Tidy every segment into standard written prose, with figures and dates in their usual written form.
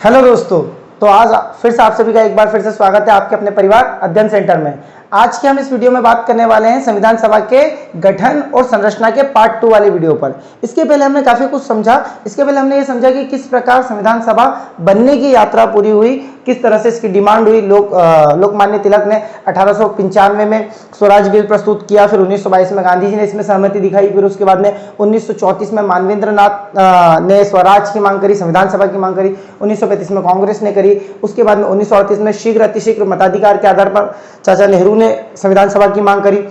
Hello दोस्तों, तो आज फिर से आप सभी का एक बार फिर से स्वागत है आपके अपने परिवार अध्ययन सेंटर में। आज के हम इस वीडियो में बात करने वाले हैं संविधान सभा के गठन और संरचना के पार्ट 2 वाले वीडियो पर। इसके पहले हमने काफी कुछ समझा। इसके पहले हमने ये समझा कि किस प्रकार संविधान सभा बनने की यात्रा पूरी हुई, किस तरह से इसकी डिमांड हुई। लोकमान्य तिलक ने 1895 में स्वराज बिल प्रस्तुत किया, फिर 1922 में गांधी जी ने इसमें सहमति दिखाई, फिर उसके बाद में 1934 में मानवेंद्र नाथ ने स्वराज की मांग करी, संविधान सभा की मांग करी, 1935 में कांग्रेस ने करी, उसके बाद में 1938 में शीघ्र अतिशीघ्र मताधिकार के आधार पर चाचा नेहरू ने संविधान सभा की मांग करी।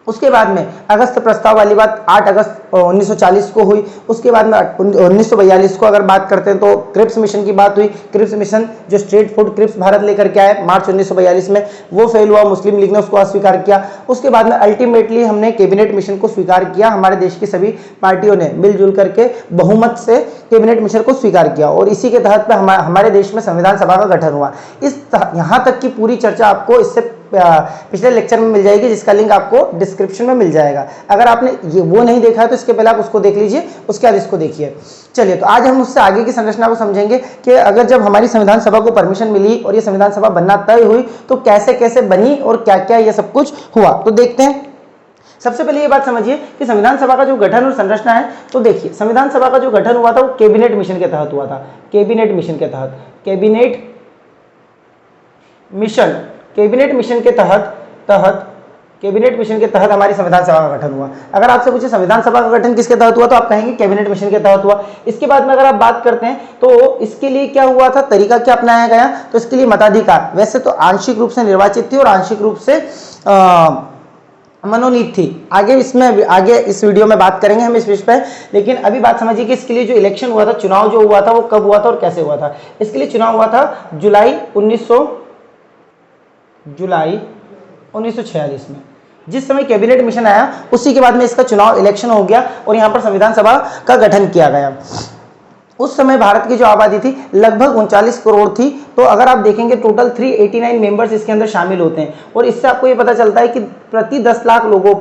उसके बाद में अगस्त प्रस्ताव वाली बात 8 अगस्त 1940 को हुई। उसके बाद में 1942 को अगर बात करते हैं तो क्रिप्स मिशन की बात हुई। क्रिप्स मिशन जो स्ट्रीट फूड क्रिप्स भारत लेकर के आए मार्च 1942 में, वो फेल हुआ, मुस्लिम लीग ने उसको अस्वीकार किया। उसके बाद में अल्टीमेटली हमने कैबिनेट मिशन को स्वीकार किया। हमारे देश की सभी पार्टियों ने मिलजुल करके बहुमत से कैबिनेट मिशन को स्वीकार किया और इसी के तहत हमारे देश में संविधान सभा का गठन हुआ। यहाँ तक की पूरी चर्चा आपको इससे पिछले लेक्चर में मिल जाएगी, जिसका लिंक आपको डिस्क्रिप्शन में मिल जाएगा। अगर आपने ये वो नहीं देखा है तो इसके पहले आप उसको देख लीजिए, उसके बाद इसको देखिए। चलिए, तो आज हम उससे आगे की संरचना को समझेंगे कि अगर जब हमारी संविधान सभा को परमिशन मिली और ये संविधान सभा बनना तय हुई तो कैसे कैसे बनी और क्या क्या ये सब कुछ हुआ। तो देखते हैं। सबसे पहले ये बात समझिए कि संविधान सभा का जो गठन और संरचना है, तो देखिए संविधान सभा का जो गठन हुआ था वो कैबिनेट मिशन के तहत हुआ था। कैबिनेट मिशन के तहत, कैबिनेट मिशन के तहत हमारी संविधान सभा का गठन हुआ। अगर आपसे पूछे संविधान सभा का गठन किसके तहत हुआ तो आप कहेंगे कैबिनेट मिशन के तहत हुआ। इसके बाद में अगर आप बात करते हैं तो इसके लिए क्या हुआ था, तरीका क्या अपनाया गया, तो इसके लिए मताधिकार वैसे तो आंशिक रूप से निर्वाचित थी और आंशिक रूप से मनोनीत थी। आगे इस वीडियो में बात करेंगे हम इस विषय पर, लेकिन अभी बात समझिए कि इसके लिए जो इलेक्शन हुआ था, चुनाव जो हुआ था वो कब हुआ था और कैसे हुआ था। इसके लिए चुनाव हुआ था जुलाई 1946 में। जिस समय कैबिनेट मिशन आया उसी के बाद में इसका चुनाव इलेक्शन हो गया और यहाँ पर संविधान सभा का गठन किया गया। उस समय भारत की जो आबादी थी लगभग 39 करोड़ थी। तो अगर आप देखेंगे टोटल 389 मेंबर्स इसके अंदर शामिल होते हैं और इससे आपको ये पता चलता है कि प्रति 10 लाख लोगों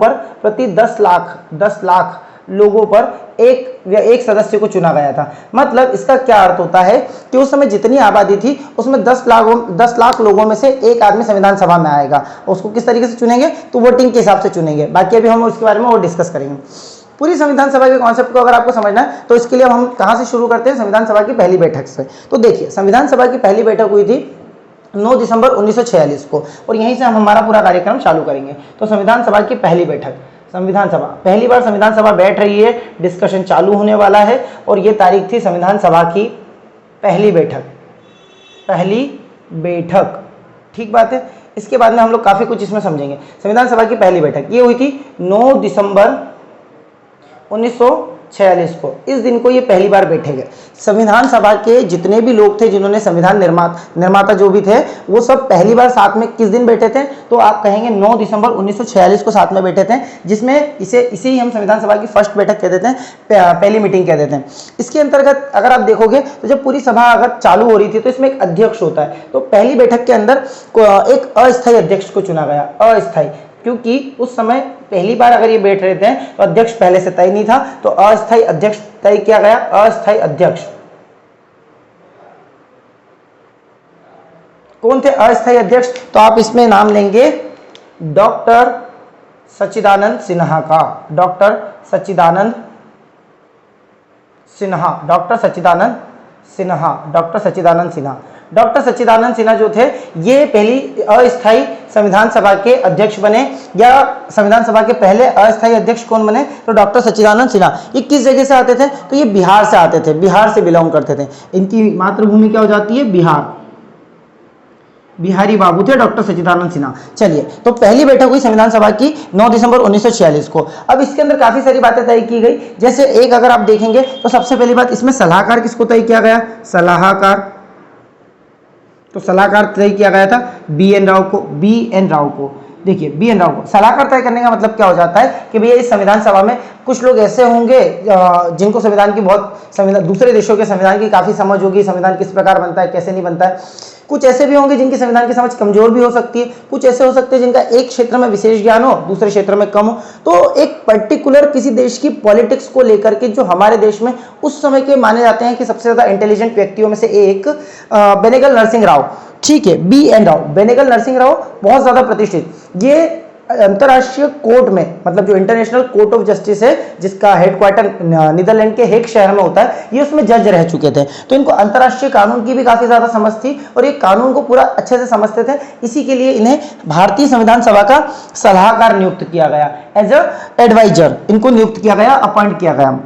पर एक सदस्य को चुना गया था। मतलब इसका क्या अर्थ होता है कि उस समय जितनी आबादी थी उसमें 10 लाख लोगों में से एक आदमी संविधान सभा में आएगा। उसको किस तरीके से चुनेंगे तो वोटिंग के हिसाब से चुनेंगे। बाकी अभी हम उसके बारे में और डिस्कस करेंगे। पूरी संविधान सभा के कॉन्सेप्ट को अगर आपको समझना है तो इसके लिए हम कहां से शुरू करते हैं, संविधान सभा की पहली बैठक से। तो देखिए संविधान सभा की पहली बैठक हुई थी 9 दिसंबर 1946 को और यहीं से हम हमारा पूरा कार्यक्रम चालू करेंगे। तो संविधान सभा की पहली बैठक, संविधान सभा पहली बार संविधान सभा बैठ रही है, डिस्कशन चालू होने वाला है और ये तारीख थी संविधान सभा की पहली बैठक। ठीक बात है। इसके बाद में हम लोग काफी कुछ इसमें समझेंगे। संविधान सभा की पहली बैठक ये हुई थी 9 दिसंबर 1946 को। इस दिन को ये पहली बार बैठे गए। संविधान सभा के जितने भी लोग थे जिन्होंने संविधान निर्माता जो भी थे वो सब पहली बार साथ में किस दिन बैठे थे तो आप कहेंगे 9 दिसंबर 1946 को साथ में बैठे थे, जिसमें इसे ही हम संविधान सभा की फर्स्ट बैठक कह देते हैं, पहली मीटिंग कह देते हैं। इसके अंतर्गत अगर आप देखोगे तो जब पूरी सभा अगर चालू हो रही थी तो इसमें एक अध्यक्ष होता है। तो पहली बैठक के अंदर एक अस्थायी अध्यक्ष को चुना गया। अस्थायी क्योंकि उस समय पहली बार अगर ये बैठ रहे थे तो अध्यक्ष पहले से तय नहीं था, तो अस्थायी अध्यक्ष तय किया गया। अस्थायी अध्यक्ष कौन थे? अस्थायी अध्यक्ष तो आप इसमें नाम लेंगे डॉक्टर सच्चिदानंद सिन्हा का। डॉक्टर सच्चिदानंद सिन्हा जो थे ये पहली अस्थायी संविधान सभा के अध्यक्ष बने, या संविधान सभा के पहले अस्थायी अध्यक्ष कौन बने तो डॉक्टर सच्चिदानंद सिन्हा। ये किस जगह से आते थे तो ये बिहार से आते थे, बिहार से बिलोंग करते थे। इनकी मातृभूमि क्या हो जाती है? बिहार। बिहारी बाबू थे डॉक्टर सच्चिदानंद सिन्हा। चलिए, तो पहली बैठक हुई संविधान सभा की 9 दिसंबर 1946 को। अब इसके अंदर काफी सारी बातें तय की गई। जैसे एक अगर आप देखेंगे तो सबसे पहली बात इसमें सलाहकार किसको तय किया गया? सलाहकार तय किया गया था बी एन राव को। देखिए BN राव को सलाहकार तय करने का मतलब क्या हो जाता है कि भैया इस संविधान सभा में कुछ लोग ऐसे होंगे जिनको संविधान की दूसरे देशों के संविधान की काफी समझ होगी, संविधान किस प्रकार बनता है कैसे नहीं बनता है। कुछ ऐसे भी होंगे जिनकी संविधान की समझ कमजोर भी हो सकती है, कुछ ऐसे हो सकते हैं जिनका एक क्षेत्र में विशेष ज्ञान हो, दूसरे क्षेत्र में कम हो। तो एक पर्टिकुलर किसी देश की पॉलिटिक्स को लेकर के जो हमारे देश में उस समय के माने जाते हैं कि सबसे ज्यादा इंटेलिजेंट व्यक्तियों में से एक बेनेगल नरसिंह राव, ठीक है, BN राव, बेनेगल नरसिंह राव बहुत ज्यादा प्रतिष्ठित, ये अंतरराष्ट्रीय कोर्ट में, मतलब जो इंटरनेशनल कोर्ट ऑफ जस्टिस है जिसका हेडक्वार्टर नीदरलैंड के हेग शहर में होता है, ये उसमें जज रह चुके थे। तो इनको अंतरराष्ट्रीय कानून की भी काफी ज्यादा समझ थी और ये कानून को पूरा अच्छे से समझते थे। इसी के लिए इन्हें भारतीय संविधान सभा का सलाहकार नियुक्त किया गया, एज अ एडवाइजर इनको नियुक्त किया गया, अपॉइंट किया गया।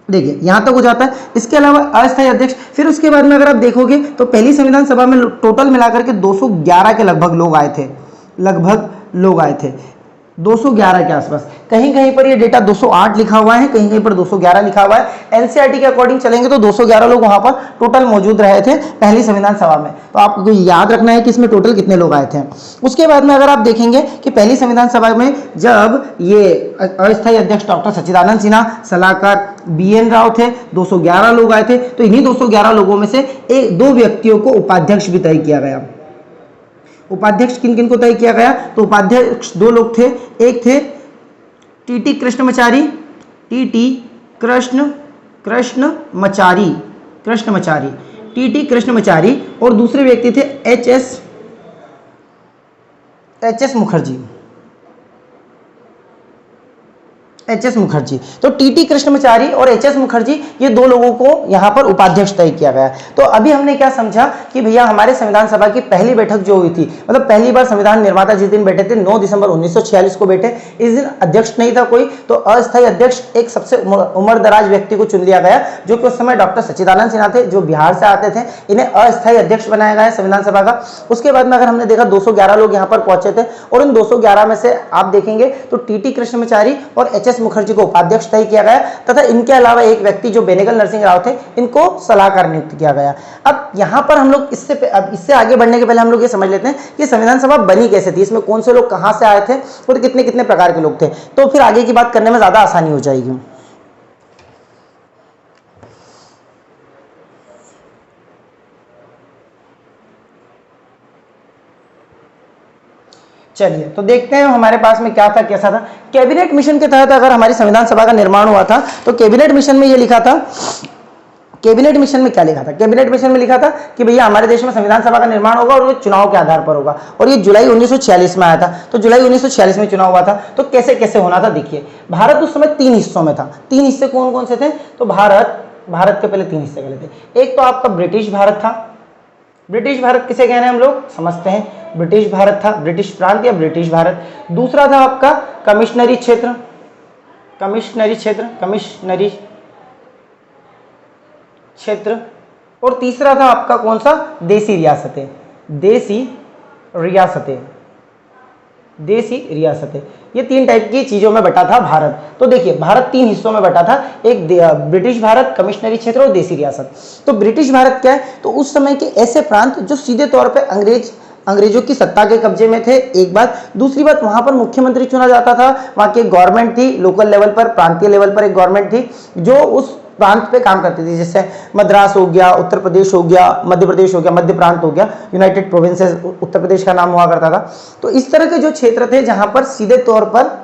देखिए यहां तक हो जाता है। इसके अलावा अस्थायी अध्यक्ष, फिर उसके बाद में अगर आप देखोगे तो पहली संविधान सभा में टोटल मिलाकर के 211 के लगभग लोग आए थे, लगभग लोग आए थे 211 के आसपास। कहीं कहीं पर ये डेटा 208 लिखा हुआ है, कहीं कहीं पर 211 लिखा हुआ है। एनसीईआरटी के अकॉर्डिंग चलेंगे तो 211 लोग वहां पर टोटल मौजूद रहे थे पहली संविधान सभा में। तो आपको याद रखना है कि इसमें टोटल कितने लोग आए थे। उसके बाद में अगर आप देखेंगे कि पहली संविधान सभा में जब ये अस्थायी अध्यक्ष डॉक्टर सच्चिदानंद सिन्हा, सलाहकार BN राव थे, 211 लोग आए थे। तो इन्हीं 211 लोगों में से दो व्यक्तियों को उपाध्यक्ष भी तय किया गया। उपाध्यक्ष किन किन को तय किया गया? तो उपाध्यक्ष दो लोग थे, एक थे TT कृष्णमचारी, TT कृष्णमचारी, और दूसरे व्यक्ति थे HS मुखर्जी। तो TT कृष्णमचारी और HS मुखर्जी, ये दो लोगों को यहां पर उपाध्यक्ष तय किया गया। तो अभी हमने क्या समझा कि भैया हमारे संविधान सभा की पहली बैठक जो हुई थी, मतलब पहली बार संविधान निर्माता जिस दिन बैठे थे 9 दिसंबर 1946 को बैठे। इस दिन अध्यक्ष नहीं था कोई, तो अस्थायी अध्यक्ष एक सबसे उम्रदराज व्यक्ति को चुन लिया गया, जो कि उस समय डॉक्टर सच्चिदानंद सिन्हा थे, जो बिहार से आते थे। इन्हें अस्थायी अध्यक्ष बनाया गया संविधान सभा का। उसके बाद में अगर हमने देखा 211 लोग यहाँ पर पहुंचे थे, और इन 211 में से आप देखेंगे तो TT कृष्णमचारी और HS मुखर्जी को उपाध्यक्ष तय किया गया, तथा इनके अलावा एक व्यक्ति जो बेनेगल नरसिंह राव थे, इनको सलाहकार नियुक्त किया गया। अब यहां पर हम लोग इससे आगे बढ़ने के पहले हम लोग ये समझ लेते हैं कि संविधान सभा बनी कैसे थी, इसमें कौन से लोग कहां से आए थे और कितने कितने प्रकार के लोग थे, तो फिर आगे की बात करने में ज्यादा आसानी हो जाएगी। चलिए तो देखते हैं हमारे पास में क्या था, कैसा था। कैबिनेट मिशन के तहत अगर हमारी संविधान सभा का निर्माण हुआ था, तो कैबिनेट मिशन में ये लिखा था, कैबिनेट मिशन में क्या लिखा था? कैबिनेट मिशन में लिखा था कि भैया हमारे देश में संविधान सभा का निर्माण होगा और वो चुनाव के आधार पर होगा, और ये जुलाई 1946 में आया था। तो जुलाई 1946 में चुनाव हुआ था। तो कैसे कैसे होना था देखिए। भारत उस समय 3 हिस्सों में था। 3 हिस्से कौन कौन से थे? तो भारत के पहले 3 हिस्से के थे। एक तो आपका ब्रिटिश भारत था। ब्रिटिश भारत किसे कह रहे हैं हम लोग समझते हैं। ब्रिटिश भारत था, ब्रिटिश प्रांत या ब्रिटिश भारत। दूसरा था आपका कमिश्नरी क्षेत्र, और तीसरा था आपका कौन सा? देसी रियासतें। ये 3 टाइप की चीजों में बटा था भारत। तो देखिए भारत 3 हिस्सों में बटा था, एक ब्रिटिश भारत, कमिश्नरी क्षेत्र और देसी रियासत। तो ब्रिटिश भारत क्या है? तो उस समय के ऐसे प्रांत जो सीधे तौर पे अंग्रेजों की सत्ता के कब्जे में थे, एक बात। दूसरी बात, वहां पर मुख्यमंत्री चुना जाता था, वहां की गवर्नमेंट थी, लोकल लेवल पर, प्रांतीय लेवल पर एक गवर्नमेंट थी जो उस प्रांत पे काम करती थी। जैसे मद्रास हो गया, उत्तर प्रदेश हो गया, मध्य प्रदेश हो गया, मध्य प्रांत हो गया, यूनाइटेड प्रोविंसेस उत्तर प्रदेश का नाम हुआ करता था। तो इस तरह के जो क्षेत्र थे जहां पर सीधे तौर पर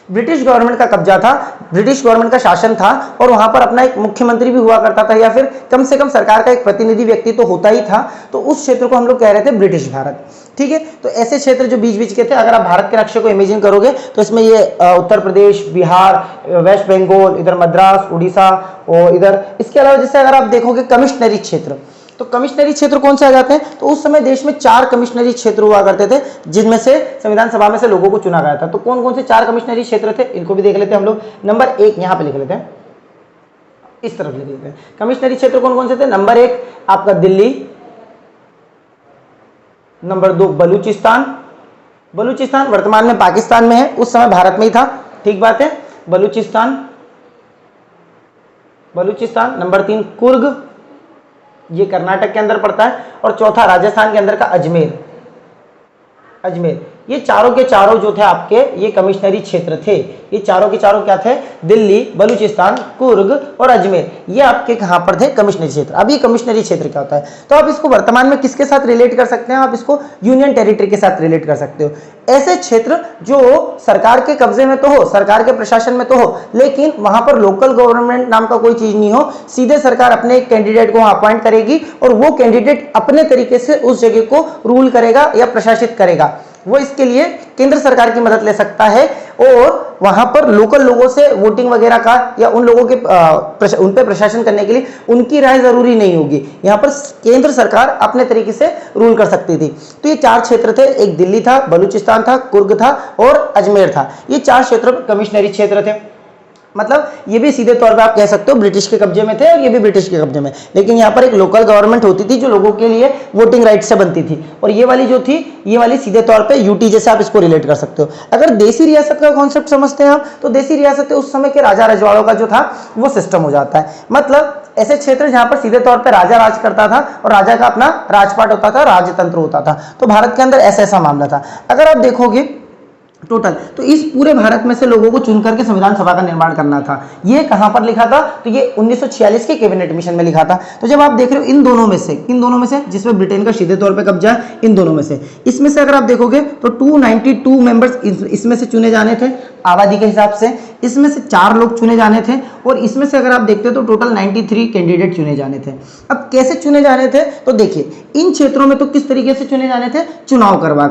ब्रिटिश गवर्नमेंट का कब्जा था, ब्रिटिश गवर्नमेंट का शासन था, और वहां पर अपना एक मुख्यमंत्री भी हुआ करता था, या फिर कम से कम सरकार का एक प्रतिनिधि व्यक्ति तो होता ही था। तो उस क्षेत्र को हम लोग कह रहे थे ब्रिटिश भारत। ठीक है, तो ऐसे क्षेत्र जो बीच बीच के थे, अगर आप भारत के नक्शे को इमेजिन करोगे तो इसमें ये उत्तर प्रदेश, बिहार, वेस्ट बंगाल, इधर मद्रास, उड़ीसा, और इधर इसके अलावा जैसे अगर आप देखोगे कमिश्नरी क्षेत्र, तो कमिश्नरी क्षेत्र कौन से आ जाते हैं? तो उस समय देश में 4 कमिश्नरी क्षेत्र हुआ करते थे, जिनमें से संविधान सभा में से लोगों को चुना गया था। तो कौन कौन से 4 कमिश्नरी क्षेत्र थे, इनको भी देख लेते हैं हम लोग। नंबर 1 यहां पे लिख लेते हैं, इस तरफ लिख लेते हैं। कमिश्नरी क्षेत्र कौन कौन से थे? नंबर 1 आपका दिल्ली, नंबर 2 बलूचिस्तान वर्तमान में पाकिस्तान में है, उस समय भारत में ही था, ठीक बात है, बलूचिस्तान। नंबर 3 कुर्ग, ये कर्नाटक के अंदर पड़ता है, और चौथा राजस्थान के अंदर का अजमेर। ये चारों के चारों जो थे आपके ये कमिश्नरी क्षेत्र थे। ये चारों के चारों क्या थे? दिल्ली, बलूचिस्तान, कुर्ग और अजमेर, ये आपके कहां पर थे? कमिश्नरी क्षेत्र। अब ये कमिश्नरी क्षेत्र क्या होता है? तो आप इसको वर्तमान में किसके साथ रिलेट कर सकते हैं? आप इसको यूनियन टेरिटरी के साथ रिलेट कर सकते हो। ऐसे क्षेत्र जो सरकार के कब्जे में तो हो, सरकार के प्रशासन में तो हो, लेकिन वहां पर लोकल गवर्नमेंट नाम का कोई चीज नहीं हो, सीधे सरकार अपने एक कैंडिडेट को अपॉइंट करेगी और वो कैंडिडेट अपने तरीके से उस जगह को रूल करेगा या प्रशासित करेगा। वो इसके लिए केंद्र सरकार की मदद ले सकता है और वहां पर लोकल लोगों से वोटिंग वगैरह का या उन लोगों के उन पे प्रशासन करने के लिए उनकी राय जरूरी नहीं होगी। यहां पर केंद्र सरकार अपने तरीके से रूल कर सकती थी। तो ये चार क्षेत्र थे, एक दिल्ली था, बलूचिस्तान था, कुर्ग था और अजमेर था। ये चार क्षेत्र कमिश्नरी क्षेत्र थे। मतलब ये भी सीधे तौर पे आप कह सकते हो ब्रिटिश के कब्जे में थे और ये भी ब्रिटिश के कब्जे में, लेकिन यहाँ पर एक लोकल गवर्नमेंट होती थी जो लोगों के लिए वोटिंग राइट से बनती थी। और ये वाली जो थी, ये वाली सीधे तौर पे यूटी जैसे आप इसको रिलेट कर सकते हो। अगर देसी रियासत का कॉन्सेप्ट समझते हैं आप, तो देसी रियासतें उस समय के राजा रजवाड़ों का जो था वो सिस्टम हो जाता है। मतलब ऐसे क्षेत्र जहां पर सीधे तौर पर राजा राज करता था और राजा का अपना राजपाट होता था, राजतंत्र होता था। तो भारत के अंदर ऐसा ऐसा मामला था। अगर आप देखोगे टोटल, तो इस पूरे भारत में से लोगों को चुन करके संविधान सभा का निर्माण करना था। ये कहां पर लिखा था? तो ये 1946 के कैबिनेट मिशन में लिखा था। तो जब आप देख रहे हो इन दोनों में से जिसमें ब्रिटेन का सीधे तौर पे कब्जा है, इन दोनों में से, इसमें से अगर आप देखोगे तो 292 मेंबर्स इसमें से चुने जाने थे आबादी के हिसाब से। इसमें से 4 लोग चुने जाने थे और इसमें से अगर आप देखते हो तो टोटल 93 कैंडिडेट चुने जाने थे। अब कैसे चुने जाने थे? तो देखिए, इन क्षेत्रों में तो किस तरीके से चुने जाने थे? चुनाव करवा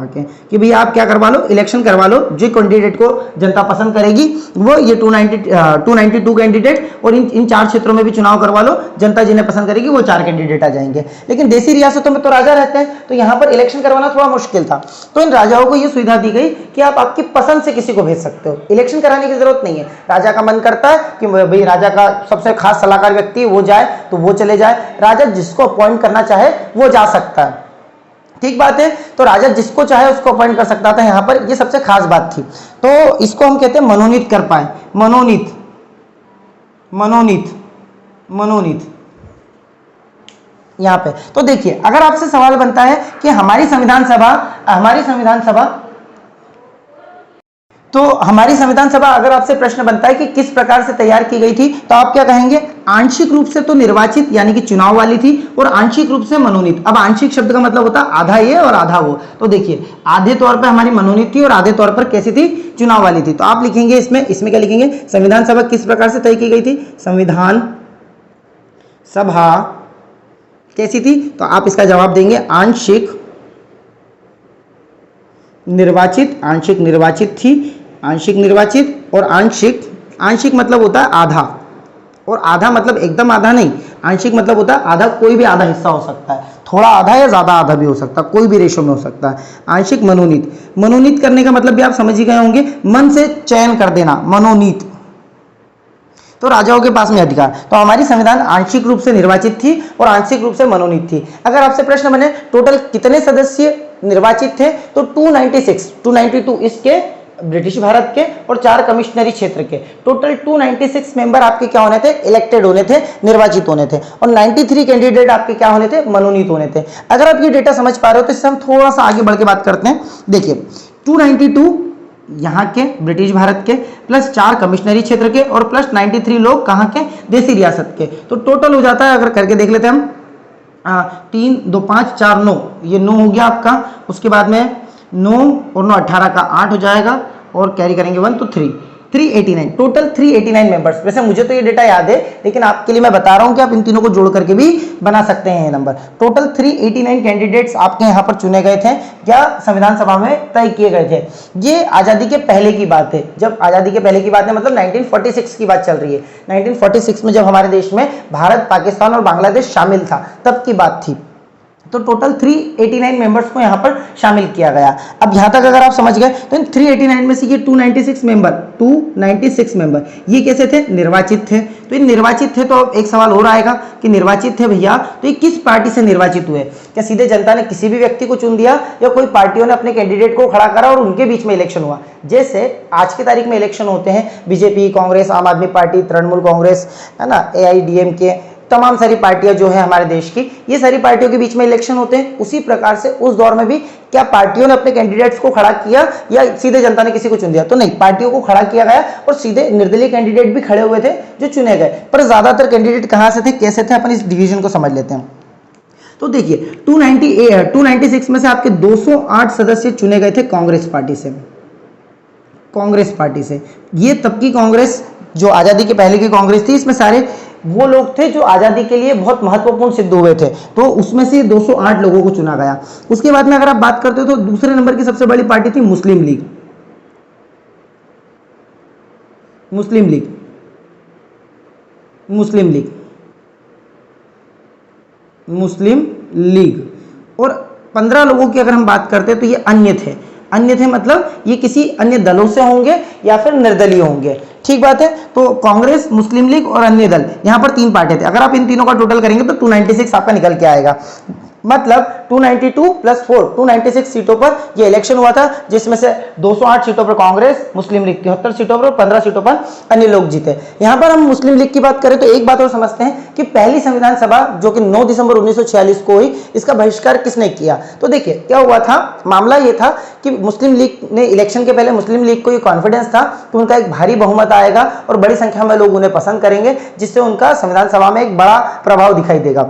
के कि भैया आप क्या करवा लो, इलेक्शन करवा लो, जो कैंडिडेट को जनता पसंद करेगी वो ये 292 कैंडिडेट, और इन 4 क्षेत्रों में भी चुनाव करवा लो, जनता जिन्हें पसंद करेगी वो 4 कैंडिडेट आ जाएंगे। लेकिन देसी रियासतों में तो राजा रहते हैं, तो यहाँ पर इलेक्शन करवाना थोड़ा मुश्किल था। तो इन राजाओं को ये सुविधा दी गई कि आप आपकी पसंद से किसी को भेज सकते हो, इलेक्शन कराने की जरूरत नहीं है। राजा का मन करता है कि भाई राजा का सबसे खास सलाहकार व्यक्ति वो जाए तो वो चले जाए, राजा जिसको अपॉइंट करना चाहे वो जा सकता है। ठीक बात है। तो राजा जिसको चाहे उसको अपॉइंट कर सकता था। यहां पर ये सबसे खास बात थी। तो इसको हम कहते हैं मनोनीत कर पाए, मनोनीत यहां पे। तो देखिए, अगर आपसे सवाल बनता है कि हमारी संविधान सभा अगर आपसे प्रश्न बनता है कि किस प्रकार से तैयार की गई थी, तो आप क्या कहेंगे? आंशिक रूप से तो निर्वाचित यानी कि चुनाव वाली थी और आंशिक रूप से मनोनीत। अब आंशिक शब्द का मतलब होता है आधा ये और आधा वो। तो देखिए, आधे तौर पर हमारी मनोनीत थी और आधे तौर पर कैसी थी? चुनाव वाली थी। तो आप लिखेंगे इसमें क्या लिखेंगे? संविधान सभा किस प्रकार से तय की गई थी? संविधान सभा कैसी थी? तो आप इसका जवाब देंगे आंशिक निर्वाचित थी। आंशिक निर्वाचित और आंशिक मतलब होता है आधा, और आधा मतलब एकदम आधा नहीं। आंशिक मतलब होता है आधा, कोई भी आधा हिस्सा हो सकता है, थोड़ा आधा या ज्यादा आधा भी हो सकता है, कोई भी रेशो में हो सकता है। आंशिक मनोनीत करने का मतलब भी आप समझ ही गए होंगे, मन से चयन कर देना, मनोनीत। तो राजाओं के पास में अधिकार। तो हमारी संविधान आंशिक रूप से निर्वाचित थी और आंशिक रूप से मनोनीत थी। अगर आपसे प्रश्न बने टोटल कितने सदस्य निर्वाचित थे, तो 292 इसके ब्रिटिश भारत के और 4 कमिश्नरी क्षेत्र के, टोटल 296 मेंबर आपके क्या होने थे? इलेक्टेड होने थे, निर्वाचित होने थे, और 93 कैंडिडेट आपके क्या होने थे? मनोनीत होने थे। अगर आप ये डेटा समझ पा रहे हो तो इससे हम थोड़ा सा आगे बढ़ के बात करते हैं। देखिए, 292 यहाँ के ब्रिटिश भारत के प्लस 4 कमिश्नरी क्षेत्र के और प्लस 93 लोग कहाँ के? देसी रियासत के। तो टोटल हो जाता है, अगर करके देख लेते हैं हम, 3 2 5 4 9, ये 9 हो गया आपका। उसके बाद में 9 और 9 18 का 8 हो जाएगा, और कैरी करेंगे 1 तो 389, टोटल 389 मेंबर्स। वैसे मुझे तो ये डेटा याद है, लेकिन आपके लिए मैं बता रहा हूं कि आप इन तीनों को जोड़ करके भी बना सकते हैं ये नंबर। टोटल 389 कैंडिडेट्स आपके यहाँ पर चुने गए थे या संविधान सभा में तय किए गए थे। ये आजादी के पहले की बात है। जब आजादी के पहले की बात है मतलब 1946 की बात चल रही है। 1946 में जब हमारे देश में भारत, पाकिस्तान और बांग्लादेश शामिल था, तब की बात थी। तो टोटल 389 मेंबर्स को यहाँ पर शामिल किया गया। अब यहाँ तक अगर आप समझ गए, तो इन 389 में से ये 296 मेंबर ये कैसे थे? निर्वाचित थे। तो ये निर्वाचित थे, तो अब एक सवाल और आएगा कि निर्वाचित थे भैया, तो ये किस पार्टी से निर्वाचित हुए? क्या सीधे जनता ने किसी भी व्यक्ति को चुन दिया, या कोई पार्टियों ने अपने कैंडिडेट को खड़ा करा और उनके बीच में इलेक्शन हुआ? जैसे आज की तारीख में इलेक्शन होते हैं, बीजेपी, कांग्रेस, आम आदमी पार्टी, तृणमूल कांग्रेस, है ना, AIDMK, तमाम सारी पार्टियां जो है हमारे देश की, ये सारी पार्टियों के बीच में इलेक्शन होते हैं। उसी प्रकार से उस दौर में भी क्या पार्टियों ने अपने कैंडिडेट्स को खड़ा किया या सीधे जनता ने किसी को चुन दिया? तो नहीं, पार्टियों को खड़ा किया गया और सीधे निर्दलीय कैंडिडेट भी खड़े हुए थे जो चुने गए। पर ज्यादातर कैंडिडेट कहां से थे, कैसे थे, अपन इस डिवीजन को समझ लेते हैं। तो देखिए 296 में से आपके 208 सदस्य चुने गए थे कांग्रेस पार्टी से। कांग्रेस पार्टी से, ये तब की कांग्रेस जो आजादी के पहले की कांग्रेस थी, इसमें सारे वो लोग थे जो आजादी के लिए बहुत महत्वपूर्ण सिद्ध हुए थे, तो उसमें से 208 लोगों को चुना गया। उसके बाद में अगर आप बात करते हो तो दूसरे नंबर की सबसे बड़ी पार्टी थी मुस्लिम लीग। मुस्लिम लीग, मुस्लिम लीग, मुस्लिम लीग। और 15 लोगों की अगर हम बात करते हैं तो ये अन्य थे। अन्य थे मतलब ये किसी अन्य दलों से होंगे या फिर निर्दलीय होंगे। ठीक बात है। तो कांग्रेस, मुस्लिम लीग और अन्य दल, यहां पर 3 पार्टी थे। अगर आप इन तीनों का टोटल करेंगे तो 296 आपका निकल के आएगा। मतलब 292 प्लस 4, 296 सीटों पर यह इलेक्शन हुआ था, जिसमें से 208 सीटों पर कांग्रेस, मुस्लिम लीग 73 सीटों पर, 15 सीटों पर अन्य लोग जीते। यहां पर हम मुस्लिम लीग की बात करें तो एक बात और समझते हैं कि पहली संविधान सभा जो कि 9 दिसंबर 1946 को हुई, इसका बहिष्कार किसने किया? तो देखिए क्या हुआ था, मामला यह था कि मुस्लिम लीग ने इलेक्शन के पहले, मुस्लिम लीग को यह कॉन्फिडेंस था कि उनका एक भारी बहुमत आएगा और बड़ी संख्या में लोग उन्हें पसंद करेंगे, जिससे उनका संविधान सभा में एक बड़ा प्रभाव दिखाई देगा।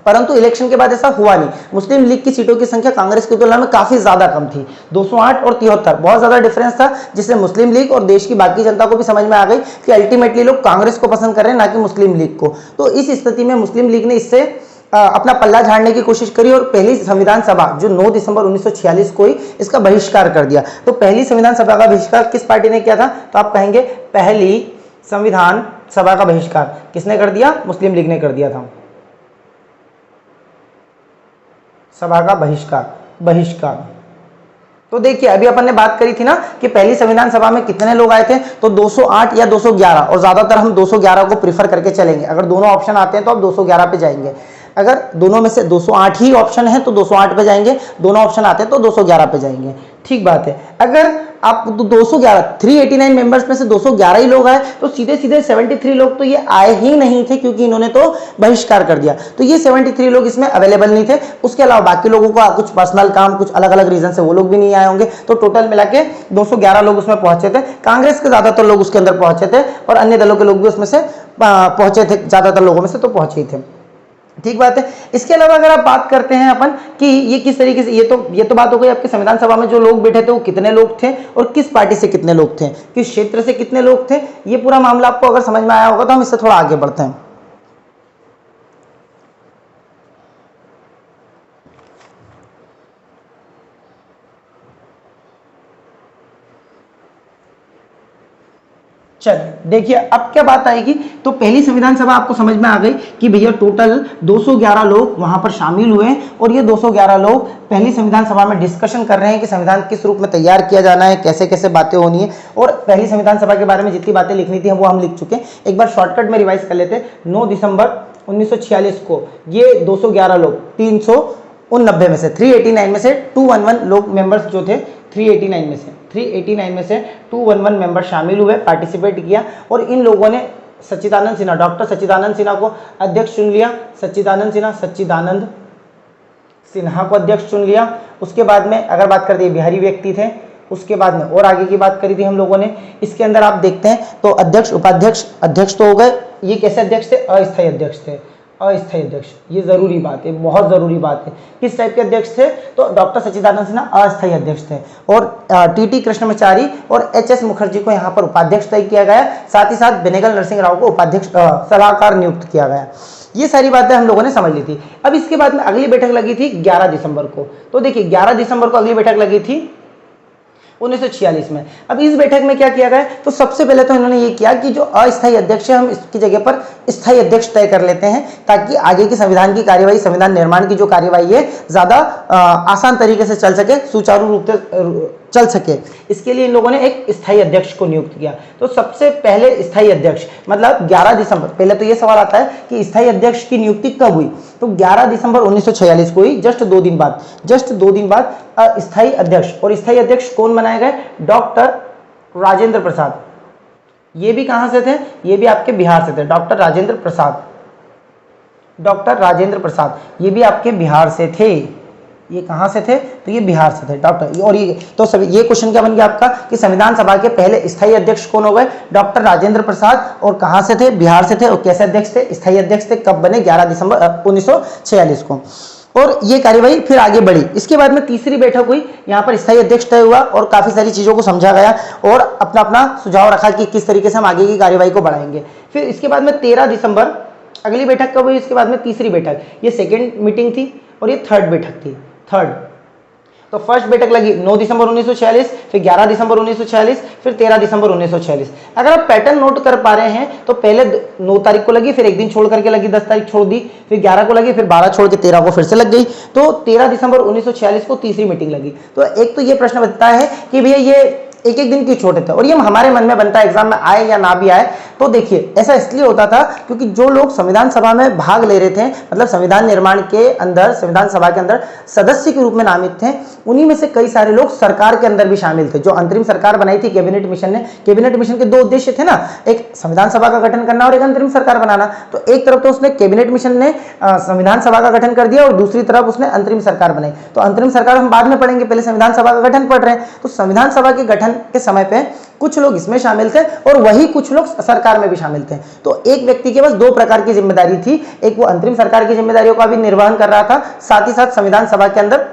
परंतु इलेक्शन के बाद ऐसा हुआ नहीं। मुस्लिम लीग की सीटों की संख्या कांग्रेस की तुलना में काफी ज्यादा कम थी, 208 और 73, बहुत ज्यादा डिफरेंस था, जिससे मुस्लिम लीग और देश की बाकी जनता को भी समझ में आ गई कि अल्टीमेटली लोग कांग्रेस को पसंद कर रहे हैं, ना कि मुस्लिम लीग को। तो इस स्थिति में मुस्लिम लीग ने इससे अपना पल्ला झाड़ने की कोशिश करी और पहली संविधान सभा जो 9 दिसंबर 1946 को हुई, इसका बहिष्कार कर दिया। तो पहली संविधान सभा का बहिष्कार किस पार्टी ने किया था? तो आप कहेंगे पहली संविधान सभा का बहिष्कार किसने कर दिया? मुस्लिम लीग ने कर दिया था। सभा का बहिष्कार। तो देखिए अभी अपन ने बात करी थी ना कि पहली संविधान सभा में कितने लोग आए थे, तो 208 या 211, और ज्यादातर हम 211 को प्रीफर करके चलेंगे। अगर दोनों ऑप्शन आते हैं तो आप 211 पे जाएंगे। अगर दोनों में से 208 ही ऑप्शन है तो 208 पे जाएंगे, दोनों ऑप्शन आते हैं तो 211 पे जाएंगे। ठीक बात है। अगर आप 211, 389 मेंबर्स में से 211 ही लोग आए तो सीधे सीधे 73 लोग तो ये आए ही नहीं थे, क्योंकि इन्होंने तो बहिष्कार कर दिया। तो ये 73 लोग इसमें अवेलेबल नहीं थे। उसके अलावा बाकी लोगों का कुछ पर्सनल काम, कुछ अलग अलग रीजन से वो लोग भी नहीं आए होंगे। तो टोटल मिला के 211 लोग उसमें पहुंचे थे। कांग्रेस के ज्यादातर लोग उसके अंदर पहुंचे थे और अन्य दलों के लोग भी उसमें से पहुंचे थे, ज्यादातर लोगों में से तो पहुंचे ही थे। ठीक बात है। इसके अलावा अगर आप बात करते हैं अपन कि ये किस तरीके से, ये तो बात हो गई आपके संविधान सभा में जो लोग बैठे थे वो कितने लोग थे और किस पार्टी से कितने लोग थे, किस क्षेत्र से कितने लोग थे। ये पूरा मामला आपको अगर समझ में आया होगा तो हम इससे थोड़ा आगे बढ़ते हैं। चलिए देखिए अब क्या बात आएगी। तो पहली संविधान सभा आपको समझ में आ गई कि भैया टोटल 211 लोग वहां पर शामिल हुए और ये 211 लोग पहली संविधान सभा में डिस्कशन कर रहे हैं कि संविधान किस रूप में तैयार किया जाना है, कैसे कैसे बातें होनी है। और पहली संविधान सभा के बारे में जितनी बातें लिखनी थी वो हम लिख चुके हैं। एक बार शॉर्टकट में रिवाइज कर लेते हैं। 9 दिसंबर 1946 को ये 211 लोग 389 में से 389 में से 211 लोग मेंबर्स जो थे 389 में से 211 मेंबर शामिल हुए, पार्टिसिपेट किया। और इन लोगों ने सच्चिदानंद सिन्हा, डॉक्टर सच्चिदानंद सिन्हा को अध्यक्ष चुन लिया। सच्चिदानंद सिन्हा को अध्यक्ष चुन लिया। उसके बाद में अगर बात करते हैं बिहारी व्यक्ति थे। उसके बाद में और आगे की बात करी थी हम लोगों ने। इसके अंदर आप देखते हैं तो अध्यक्ष, उपाध्यक्ष, अध्यक्ष तो हो गए। ये कैसे अध्यक्ष थे? अस्थायी अध्यक्ष थे। अस्थायी अध्यक्ष, ये जरूरी बात है, बहुत जरूरी बात है। किस टाइप के अध्यक्ष थे? तो डॉक्टर सच्चिदानंद सिन्हा अस्थायी अध्यक्ष थे और टी कृष्णमाचारी और एच मुखर्जी को यहाँ पर उपाध्यक्ष तय किया गया। साथ ही साथ बेनेगल नरसिंह राव को उपाध्यक्ष सलाहकार नियुक्त किया गया। ये सारी बातें हम लोगों ने समझ ली थी। अब इसके बाद में अगली बैठक लगी थी 11 दिसंबर को। तो देखिए 11 दिसंबर को अगली बैठक लगी थी 1946 में। अब इस बैठक में क्या किया गया? तो सबसे पहले तो इन्होंने ये किया कि जो अस्थायी अध्यक्ष है हम इसकी जगह पर स्थायी अध्यक्ष तय कर लेते हैं, ताकि आगे की संविधान की कार्यवाही, संविधान निर्माण की जो कार्यवाही है ज्यादा आसान तरीके से चल सके, सुचारू रूप से चल सके। इसके लिए इन लोगों ने एक स्थायी अध्यक्ष को नियुक्त किया। तो सबसे पहले स्थायी अध्यक्ष मतलब 11 दिसंबर, पहले तो ये सवाल आता है कि स्थायी अध्यक्ष की नियुक्ति कब हुई? तो 11 दिसंबर 1946 को हुई, जस्ट 2 दिन बाद स्थायी अध्यक्ष। और स्थायी अध्यक्ष कौन बनाए गए? डॉक्टर राजेंद्र प्रसाद। ये भी कहां से थे? ये भी आपके बिहार से थे, डॉक्टर राजेंद्र प्रसाद। डॉक्टर राजेंद्र प्रसाद, ये भी आपके बिहार से थे। ये कहाँ से थे? तो ये बिहार से थे डॉक्टर। और ये तो सभी ये क्वेश्चन क्या बन गया आपका कि संविधान सभा के पहले स्थायी अध्यक्ष कौन हो गए? डॉक्टर राजेंद्र प्रसाद। और कहाँ से थे? बिहार से थे। और कैसे अध्यक्ष थे? स्थायी अध्यक्ष थे। कब बने? 11 दिसंबर 1946 को। और ये कार्यवाही फिर आगे बढ़ी। इसके बाद में तीसरी बैठक हुई, यहाँ पर स्थायी अध्यक्ष तय हुआ और काफी सारी चीजों को समझा गया और अपना अपना सुझाव रखा कि किस तरीके से हम आगे की कार्यवाही को बढ़ाएंगे। फिर इसके बाद में 13 दिसंबर अगली बैठक कब हुई? इसके बाद में तीसरी बैठक, ये सेकेंड मीटिंग थी और ये थर्ड बैठक थी। थर्ड तो फर्स्ट बैठक लगी 9 दिसंबर 1946, फिर 11 दिसंबर 1946, फिर 13 दिसंबर 1946। अगर आप पैटर्न नोट कर पा रहे हैं तो पहले 9 तारीख को लगी, फिर एक दिन छोड़ करके लगी, 10 तारीख छोड़ दी, फिर 11 को लगी, फिर 12 छोड़ के 13 को फिर से लग गई। तो 13 दिसंबर 1946 को तीसरी मीटिंग लगी। तो एक तो ये प्रश्न बनता है कि भैया ये एक एक दिन क्यों छोटे थे? और ये हमारे मन में बनता है एग्जाम में आए या ना भी आए। तो देखिए ऐसा इसलिए होता था क्योंकि जो लोग संविधान सभा में भाग ले रहे थे, मतलब संविधान निर्माण के अंदर, संविधान सभा के अंदर सदस्य के रूप में नामित थे, उन्हीं में से कई सारे लोग सरकार के अंदर भी शामिल थे। जो अंतरिम सरकार बनाई थी कैबिनेट मिशन ने, कैबिनेट मिशन के 2 उद्देश्य थे ना, एक संविधान सभा का गठन करना और एक अंतरिम सरकार बनाना। तो एक तरफ तो उसने कैबिनेट मिशन ने संविधान सभा का गठन कर दिया और दूसरी तरफ उसने अंतरिम सरकार बनाई। तो अंतरिम सरकार हम बाद में पढ़ेंगे, पहले संविधान सभा का गठन पढ़ रहे हैं। तो संविधान सभा के गठन के समय पे कुछ लोग इसमें शामिल थे और वही कुछ लोग सरकार में भी शामिल थे। तो एक व्यक्ति के पास 2 प्रकार की जिम्मेदारी थी, एक वो अंतरिम सरकार की जिम्मेदारियों का भी निर्वहन कर रहा था, साथ ही साथ संविधान सभा के अंदर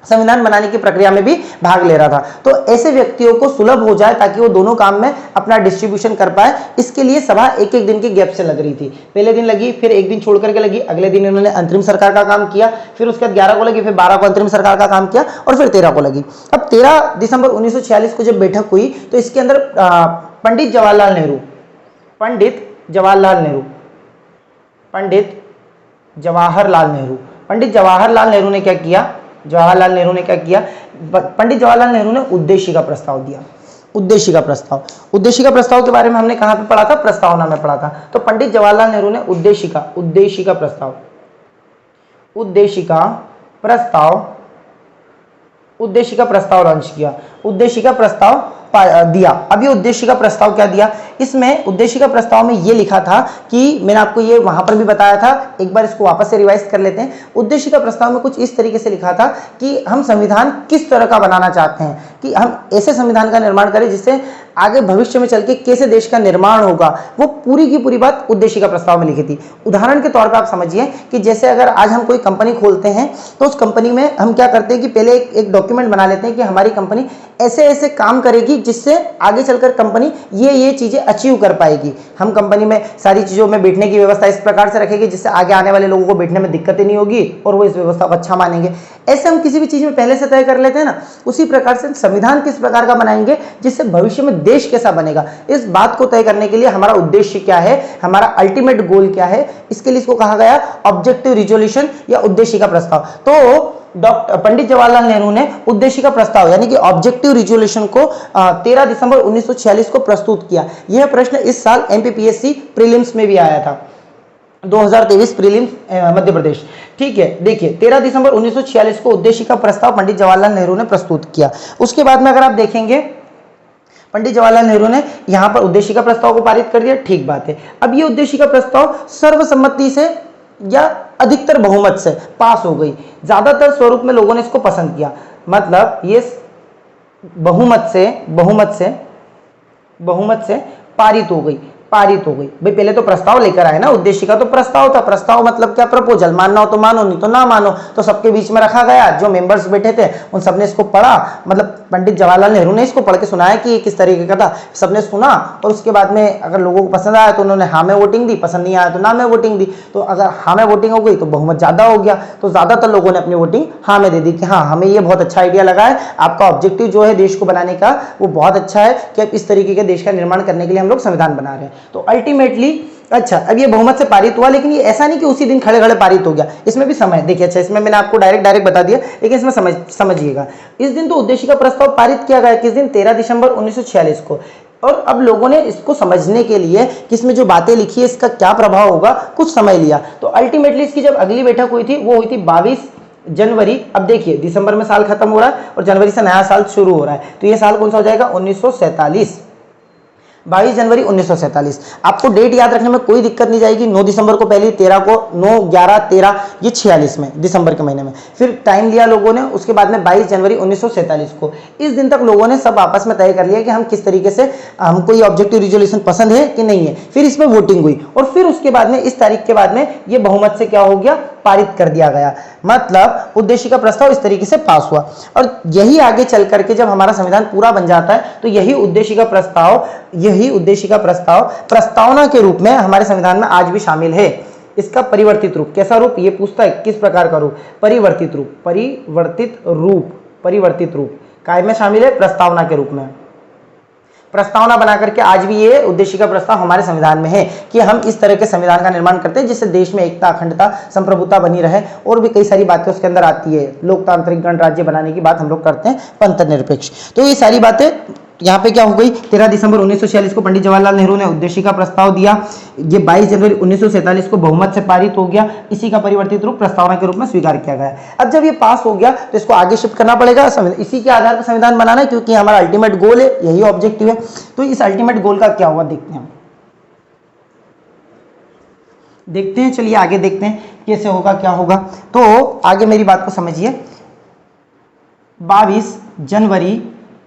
संविधान बनाने की प्रक्रिया में भी भाग ले रहा था। तो ऐसे व्यक्तियों को सुलभ हो जाए ताकि वो दोनों काम में अपना डिस्ट्रीब्यूशन कर पाए, इसके लिए सभा एक एक दिन के गैप से लग रही थी। पहले दिन लगी, फिर एक दिन छोड़ करके लगी, अगले दिन इन्होंने अंतरिम सरकार का काम किया, फिर उसके बाद 11 को लगी, फिर 12 को अंतरिम सरकार का काम किया और फिर 13 को लगी। अब 13 दिसंबर 1946 को जब बैठक हुई तो इसके अंदर पंडित जवाहरलाल नेहरू, पंडित जवाहरलाल जवाहरलाल नेहरू ने क्या किया? पंडित जवाहरलाल नेहरू ने उद्देशिका प्रस्ताव दिया। उद्देशिका प्रस्ताव के बारे में हमने कहां पे पढ़ा था? प्रस्तावना में पढ़ा था। तो पंडित जवाहरलाल नेहरू ने उद्देशिका प्रस्ताव लॉन्च किया, उद्देशिका प्रस्ताव दिया। अब ये उद्देशिका प्रस्ताव क्या दिया? इसमें उद्देशिका प्रस्ताव में ये लिखा था कि मैंने आपको ये वहां पर भी बताया था, एक बार इसको वापस से रिवाइज कर लेते हैं। उद्देशिका प्रस्ताव में कुछ इस तरीके से लिखा था कि हम संविधान किस तरह का बनाना चाहते हैं, कि हम ऐसे संविधान का निर्माण करें जिससे आगे भविष्य में चल के कैसे देश का निर्माण होगा, वो पूरी की पूरी बात उद्देशिका प्रस्ताव में लिखी थी। उदाहरण के तौर पर आप समझिए कि जैसे अगर आज हम कोई कंपनी खोलते हैं तो उस कंपनी में हम क्या करते हैं कि पहले एक डॉक्यूमेंट बना लेते हैं कि हमारी कंपनी ऐसे ऐसे काम करेगी जिससे आगे चलकर कंपनी ये चीजें अचीव कर पाएगी। हम कंपनी में सारी चीजों में बैठने की व्यवस्था इस प्रकार से रखेगी जिससे आगे आने वाले लोगों को बैठने में दिक्कतें नहीं होगी और वो इस व्यवस्था को अच्छा मानेंगे। ऐसे हम किसी भी चीज में पहले से तय कर लेते हैं ना, उसी प्रकार से संविधान किस प्रकार का बनाएंगे जिससे भविष्य में देश कैसा बनेगा, इस बात को तय करने के लिए हमारा उद्देश्य क्या है, हमारा अल्टीमेट गोल क्या है, इसके लिए इसको कहा गया ऑब्जेक्टिव रिजोल्यूशन या उद्देशिका प्रस्ताव। तो पंडित जवाहरलाल नेहरू ने उद्देशिका प्रस्ताव यानी कि ऑब्जेक्टिव रिजोल्यूशन को 13 दिसंबर 1946 को प्रस्तुत किया। यह प्रश्न इस साल एमपीपीएससी प्रीलिम्स में भी आया था, 2023 प्रीलिम्स मध्य प्रदेश। ठीक है, देखिए 13 दिसंबर 1946 को उद्देशिका प्रस्ताव पंडित जवाहरलाल नेहरू ने प्रस्तुत किया। उसके बाद में अगर आप देखेंगे पंडित जवाहरलाल नेहरू ने यहां पर उद्देशिका प्रस्ताव को पारित कर दिया, ठीक बात है। अब ये उद्देशिका प्रस्ताव सर्वसम्मति से या अधिकतर बहुमत से पास हो गई, ज्यादातर स्वरूप में लोगों ने इसको पसंद किया, मतलब ये बहुमत से पारित हो गई। भाई पहले तो प्रस्ताव लेकर आए ना, उद्देशिका तो प्रस्ताव था, प्रस्ताव मतलब क्या? प्रपोजल, मानना हो तो मानो, नहीं तो ना मानो। तो सबके बीच में रखा गया, जो मेंबर्स बैठे थे उन सबने इसको पढ़ा, मतलब पंडित जवाहरलाल नेहरू ने इसको पढ़ के सुनाया कि ये किस तरीके का था, सबने सुना और उसके बाद में अगर लोगों को पसंद आया तो उन्होंने हाँ में वोटिंग दी, पसंद नहीं आया तो ना में वोटिंग दी। तो अगर हाँ में वोटिंग हो गई तो बहुमत ज्यादा हो गया, तो ज्यादातर लोगों ने अपनी वोटिंग हाँ में दे दी कि हाँ हमें ये बहुत अच्छा आइडिया लगा है, आपका ऑब्जेक्टिव जो है देश को बनाने का वो बहुत अच्छा है कि अब इस तरीके के देश का निर्माण करने के लिए हम लोग संविधान बना रहे हैं। तो अल्टीमेटली अच्छा, अब ये बहुमत से पारित हुआ, लेकिन ये ऐसा नहीं कि उसी दिन खड़े खड़े पारित हो गया, इसमें भी समय देखिए। अच्छा, इसमें मैंने आपको डायरेक्ट बता दिया, लेकिन इसमें समझिएगा। इस दिन तो उद्देशिका प्रस्ताव पारित किया गया, किस दिन? 13 दिसंबर 1946 को। और अब लोगों ने इसको समझने के लिए कि इसमें जो बातें लिखी है इसका क्या प्रभाव होगा, कुछ समय लिया। तो अल्टीमेटली इसकी जब अगली बैठक हुई थी वो हुई थी 22 जनवरी। अब देखिए दिसंबर में साल खत्म हो रहा है और जनवरी से नया साल शुरू हो रहा है, तो ये साल कौन सा हो जाएगा? 1947। 22 जनवरी 1947। आपको डेट याद रखने में कोई दिक्कत नहीं जाएगी। 9 दिसंबर को पहले, 13 को, 9, 11, 13, ये 46 में, दिसंबर के महीने में। फिर टाइम लिया लोगों ने, उसके बाद में 22 जनवरी 1947 को। इस दिन तक लोगों ने सब आपस में तय कर लिया कि हम किस तरीके से, हमको ये ऑब्जेक्टिव रिजोल्यूशन पसंद है कि नहीं है। फिर इसमें वोटिंग हुई और फिर उसके बाद में, इस तारीख के बाद में, ये बहुमत से क्या हो गया, पारित कर दिया गया। मतलब उद्देशिका प्रस्ताव इस तरीके से पास हुआ। और यही आगे चल करके जब हमारा संविधान पूरा बन जाता है तो यही उद्देशिका प्रस्ताव प्रस्तावना के रूप में हमारे संविधान में आज भी शामिल है। इसका परिवर्तित रूप, कैसा रूप ये पूछता है, किस प्रकार का रूप, परिवर्तित रूप काय में शामिल है, प्रस्तावना के रूप में। प्रस्तावना बना करके आज भी ये उद्देशिका प्रस्ताव हमारे संविधान में है कि हम इस तरह के संविधान का निर्माण करते हैं जिससे देश में एकता, अखंडता, संप्रभुता बनी रहे। और भी कई सारी बातें उसके अंदर आती है। लोकतांत्रिक गणराज्य बनाने की बात हम लोग करते हैं, पंथ निरपेक्ष। तो ये सारी बातें यहाँ पे क्या हो गई, 13 दिसंबर 1946 को पंडित जवाहरलाल नेहरू ने उद्देशिका प्रस्ताव दिया। ये 22 जनवरी 1947 को बहुमत से पारित हो गया। इसी का परिवर्तित रूप प्रस्तावना के रूप में स्वीकार किया गया। अब जब ये पास हो गया तो इसको आगे शिफ्ट करना पड़ेगा, इसी के आधार पर संविधान बनाना है, क्योंकि हमारा अल्टीमेट गोल है, यही ऑब्जेक्टिव है। तो इस अल्टीमेट गोल का क्या हुआ देखते हैं, चलिए आगे देखते हैं कैसे होगा, क्या होगा। तो आगे मेरी बात को समझिए। 22 जनवरी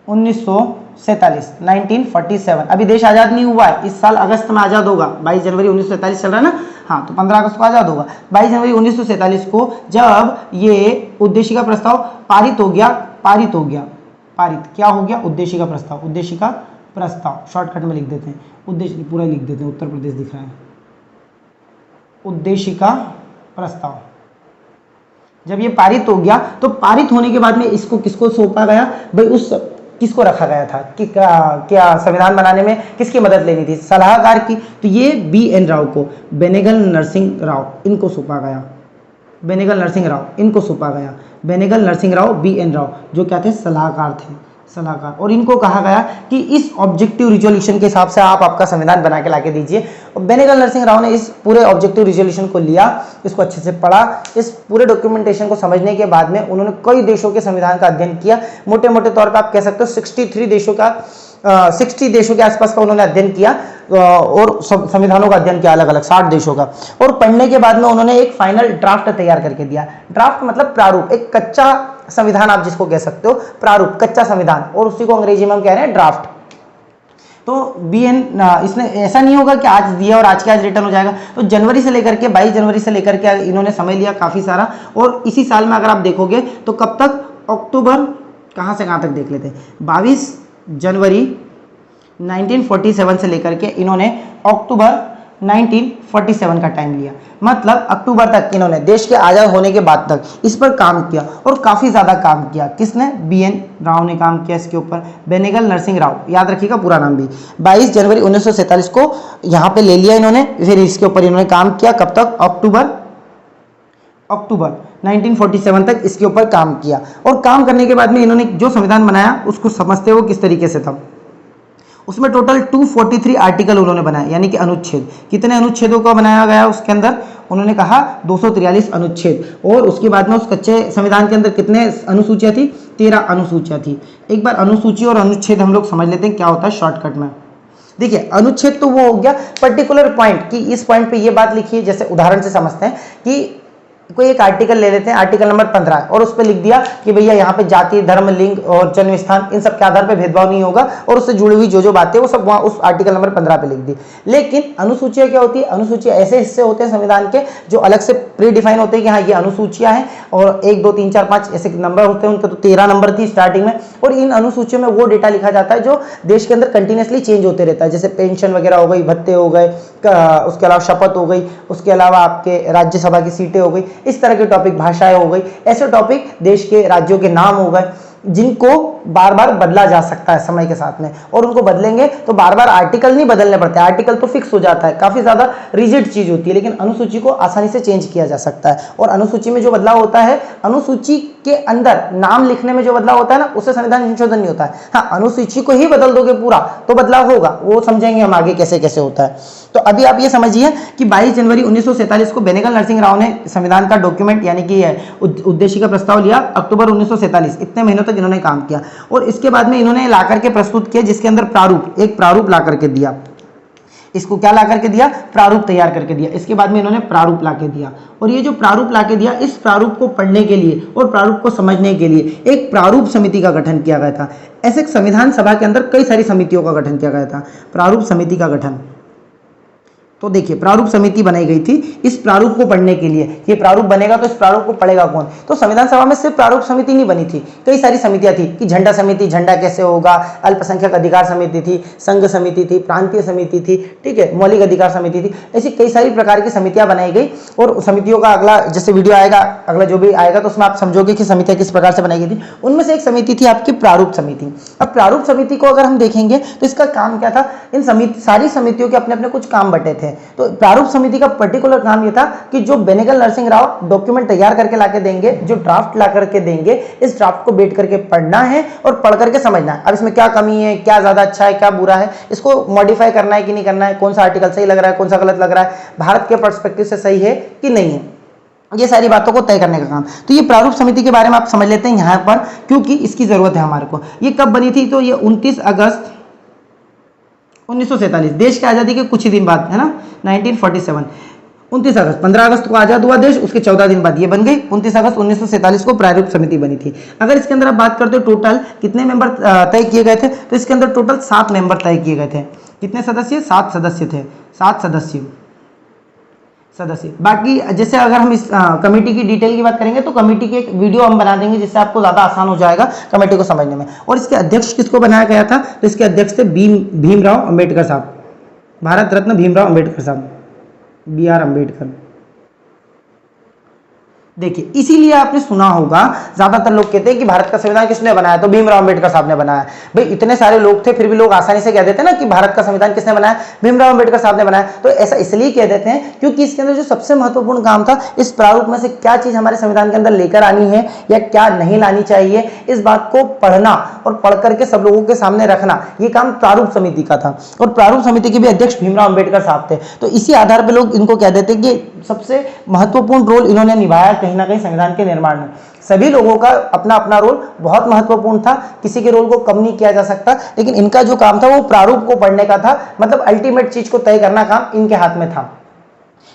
1947 अभी देश आजाद नहीं हुआ है, इस साल अगस्त में आजाद होगा। 22 जनवरी 1947 चल रहा है ना, हाँ, तो 15 अगस्त को आजाद होगा। 22 जनवरी 1947 को जब ये उद्देशिका प्रस्ताव पारित हो गया, क्या हो गया, उद्देशिका प्रस्ताव शॉर्टकट में लिख देते हैं, उद्देश्य पूरा लिख देते हैं, उत्तर प्रदेश दिख रहा है, उद्देशिका प्रस्ताव जब ये पारित हो गया तो पारित होने के बाद में इसको किसको सौंपा गया भाई, उस किसको रखा गया था कि क्या संविधान बनाने में किसकी मदद लेनी थी, सलाहकार की। तो ये BN राव को, बेनेगल नरसिंह राव, इनको सौंपा गया, बेनेगल नरसिंह राव BN राव, जो क्या थे, सलाहकार थे, और इनको कहा गया कि इस ऑब्जेक्टिव रिजोल्यूशन के हिसाब से आप आपका संविधान बना के लाके दीजिए। और बेनेगल नरसिंह राव ने इस पूरे ऑब्जेक्टिव रिजोल्यूशन को लिया, इसको अच्छे से पढ़ा। इस पूरे डॉक्यूमेंटेशन को समझने के बाद में उन्होंने कई देशों के संविधान का अध्ययन किया। मोटे मोटे तौर पर आप कह सकते हो 60 देशों के आसपास का उन्होंने अध्ययन किया और संविधानों का अध्ययन किया, अलग अलग 60 देशों का। और पढ़ने के बाद में उन्होंने एक फाइनल ड्राफ्ट तैयार करके दिया। ड्राफ्ट मतलब प्रारूप, एक कच्चा संविधान आप जिसको कह सकते हो, प्रारूप, कच्चा संविधान, और उसी को अंग्रेजी में हम कह रहे हैं ड्राफ्ट। तो इसने ऐसा नहीं होगा कि आज दिया और आज के आज रिटर्न हो जाएगा। तो जनवरी से लेकर के 22 जनवरी से लेकर के इन्होंने समय लिया काफ़ी सारा। और इसी साल में अगर आप देखोगे तो कब तक, अक्टूबर, कहाँ से कहाँ तक देख लेते हैं, 22 जनवरी 1947 से लेकर के इन्होंने अक्टूबर 1947 का टाइम लिया। मतलब अक्टूबर तक इन्होंने देश के आज़ाद होने के बाद तक इस पर काम किया और काफ़ी ज़्यादा काम किया। किसने, BN राव ने काम किया इसके ऊपर, बेनेगल नरसिंह राव, याद रखिएगा पूरा नाम भी। 22 जनवरी 1947 को यहाँ पे ले लिया इन्होंने, फिर इसके ऊपर इन्होंने काम किया कब तक, अक्टूबर 1947 तक इसके ऊपर काम किया। और काम करने के बाद में इन्होंने जो संविधान बनाया उसको समझते हो किस तरीके से था। उसमें टोटल 243 आर्टिकल उन्होंने बनाए, यानी कि अनुच्छेद। कितने अनुच्छेदों का बनाया गया उसके अंदर, उन्होंने कहा 243 अनुच्छेद। और उसके बाद में उस कच्चे संविधान के अंदर कितने अनुसूचियाँ थी, 13 अनुसूचियाँ थी। एक बार अनुसूची और अनुच्छेद हम लोग समझ लेते हैं क्या होता है शॉर्टकट में। देखिए, अनुच्छेद तो वो हो गया पर्टिकुलर पॉइंट कि इस पॉइंट पे ये बात लिखी है। जैसे उदाहरण से समझते हैं कि कोई एक आर्टिकल ले लेते हैं, आर्टिकल नंबर 15, और उस पर लिख दिया कि भैया यहाँ पे जाति, धर्म, लिंग और जन्म स्थान, इन सब के आधार पे भेदभाव नहीं होगा, और उससे जुड़ी हुई जो बातें वो सब वहाँ उस आर्टिकल नंबर 15 पे लिख दी। लेकिन अनुसूचियाँ क्या होती है, अनुसूचियाँ ऐसे हिस्से होते हैं संविधान के जो अलग से प्री डिफाइन होते हैं कि हाँ ये अनुसूचियाँ हैं, और 1, 2, 3, 4, 5 ऐसे नंबर होते हैं उनके। तो 13 नंबर थी स्टार्टिंग में। और इन अनुसूचियों में वो डेटा लिखा जाता है जो देश के अंदर कंटिन्यूसली चेंज होते रहता है, जैसे पेंशन वगैरह हो गई, भत्ते हो गए, उसके अलावा शपथ हो गई, उसके अलावा आपके राज्यसभा की सीटें हो गई, इस तरह के टॉपिक, भाषाएं हो गई, ऐसे टॉपिक, देश के राज्यों के नाम हो गए, जिनको बार बार बदला जा सकता है समय के साथ में। और उनको बदलेंगे तो बार बार आर्टिकल नहीं बदलने पड़ते, आर्टिकल तो फिक्स हो जाता है, काफ़ी ज़्यादा रिजिड चीज़ होती है। लेकिन अनुसूची को आसानी से चेंज किया जा सकता है। और अनुसूची में जो बदलाव होता है, अनुसूची के अंदर नाम लिखने में जो बदलाव होता है ना, उससे संविधान संशोधन नहीं होता है। हाँ, अनुसूची को ही बदल दोगे पूरा तो बदलाव होगा, वो समझेंगे हम आगे कैसे कैसे होता है। तो अभी आप ये समझिए कि 22 जनवरी 1947 को बेनेगल नरसिंह राव ने संविधान का डॉक्यूमेंट यानी कि उद्देशिका प्रस्ताव लिया। अक्टूबर 1947, इतने महीनों तक तक इन्होंने काम किया। और इसके बाद में इन्होंने ला करके प्रस्तुत किया जिसके अंदर एक प्रारूप ला करके दिया। इसको क्या ला करके दिया? प्रारूप तैयार करके दिया। इसके बाद में इन्होंने प्रारूप ला के दिया, और ये जो प्रारूप ला के दिया, इस प्रारूप को पढ़ने के लिए और प्रारूप को समझने के लिए एक प्रारूप समिति का गठन किया गया था। ऐसे संविधान सभा के अंदर कई सारी समितियों का गठन किया गया था। प्रारूप समिति का गठन, तो देखिए प्रारूप समिति बनाई गई थी इस प्रारूप को पढ़ने के लिए। ये प्रारूप बनेगा तो इस प्रारूप को पढ़ेगा कौन? तो संविधान सभा में सिर्फ प्रारूप समिति नहीं बनी थी, कई सारी समितियां थी कि झंडा समिति, झंडा कैसे होगा, अल्पसंख्यक अधिकार समिति थी, संघ समिति थी, प्रांतीय समिति थी, ठीक है, मौलिक अधिकार समिति थी। ऐसी कई सारी प्रकार की समितियां बनाई गई। और समितियों का अगला जैसे वीडियो आएगा, अगला जो भी आएगा तो उसमें आप समझोगे कि समितियां किस प्रकार से बनाई गई थी। उनमें से एक समिति थी आपकी प्रारूप समिति। अब प्रारूप समिति को अगर हम देखेंगे तो इसका काम क्या था? इन सारी समितियों के अपने अपने कुछ काम बटे थे। तो प्रारूप समिति का पर्टिकुलर काम यह था कि जो बेनेगल नरसिंह राव डॉक्यूमेंट तैयार करके लाके देंगे, जो ड्राफ्ट ला करके देंगे, इस ड्राफ्ट को बैठ करके पढ़ना है और पढ़ करके समझना है। अब इसमें क्या कमी है, क्या ज्यादा अच्छा है, क्या बुरा है, इसको मॉडिफाई करना है कि नहीं करना है, कौन सा आर्टिकल सही लग रहा है, कौन सा गलत लग रहा है, भारत के पर्सपेक्टिव से सही है कि नहीं है, ये सारी बातों को तय करने का काम। तो ये प्रारूप समिति के बारे में आप समझ लेते हैं यहाँ पर, क्योंकि इसकी जरूरत है हमारे को। ये कब बनी थी? तो ये 29 अगस्त 1947, देश की आज़ादी के कुछ ही दिन बाद, है ना, 1947, 29 अगस्त, 15 अगस्त को आज़ाद हुआ देश, उसके 14 दिन बाद ये बन गई। 29 अगस्त 1947 को प्रारूप समिति बनी थी। अगर इसके अंदर आप बात करते हो टोटल कितने मेंबर तय किए गए थे, तो इसके अंदर टोटल 7 मेंबर तय किए गए थे। कितने सदस्य? 7 सदस्य थे, 7 सदस्य। बाकी जैसे अगर हम इस कमेटी की डिटेल की बात करेंगे तो कमेटी की एक वीडियो हम बना देंगे जिससे आपको ज़्यादा आसान हो जाएगा कमेटी को समझने में। और इसके अध्यक्ष किसको बनाया गया था? तो इसके अध्यक्ष थे भीमराव अंबेडकर साहब, भारत रत्न भीमराव अंबेडकर साहब, BR अंबेडकर। देखिए, इसीलिए आपने सुना होगा, ज्यादातर लोग कहते हैं कि भारत का संविधान किसने बनाया? तो भीमराव अंबेडकर साहब ने बनाया। भाई इतने सारे लोग थे, फिर भी लोग आसानी से कह देते हैं ना कि भारत का संविधान किसने बनाया? भीमराव अंबेडकर साहब ने बनाया। तो ऐसा इसलिए कह देते हैं क्योंकि इसके अंदर जो सबसे महत्वपूर्ण काम था, इस प्रारूप में से क्या चीज हमारे संविधान के अंदर लेकर आनी है या क्या नहीं लानी चाहिए, इस बात को पढ़ना और पढ़ करके सब लोगों के सामने रखना, ये काम प्रारूप समिति का था। और प्रारूप समिति के भी अध्यक्ष भीमराव अंबेडकर साहब थे। तो इसी आधार पर लोग इनको कह देते हैं कि सबसे महत्वपूर्ण रोल इन्होंने निभाया कहीं ना कहीं संविधान के निर्माण में। सभी लोगों का अपना अपना रोल बहुत महत्वपूर्ण था, किसी के रोल को कम नहीं किया जा सकता, लेकिन इनका जो काम था वो प्रारूप को पढ़ने का था, मतलब अल्टीमेट चीज को तय करना काम इनके हाथ में था।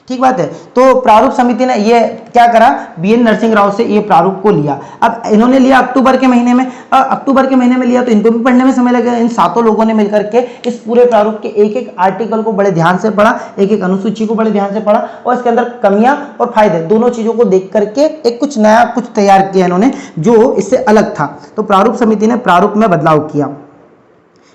ठीक बात है। तो प्रारूप समिति ने ये क्या करा? BN नरसिंह राव से ये प्रारूप को लिया। अब इन्होंने लिया अक्टूबर के महीने में, अक्टूबर के महीने में लिया तो इनको भी पढ़ने में समय लगेगा। इन 7 लोगों ने मिलकर के इस पूरे प्रारूप के एक एक आर्टिकल को बड़े ध्यान से पढ़ा, एक एक अनुसूची को बड़े ध्यान से पढ़ा और इसके अंदर कमियां और फायदे दोनों चीजों को देख करके एक कुछ नया कुछ तैयार किया इन्होंने जो इससे अलग था। तो प्रारूप समिति ने प्रारूप में बदलाव किया।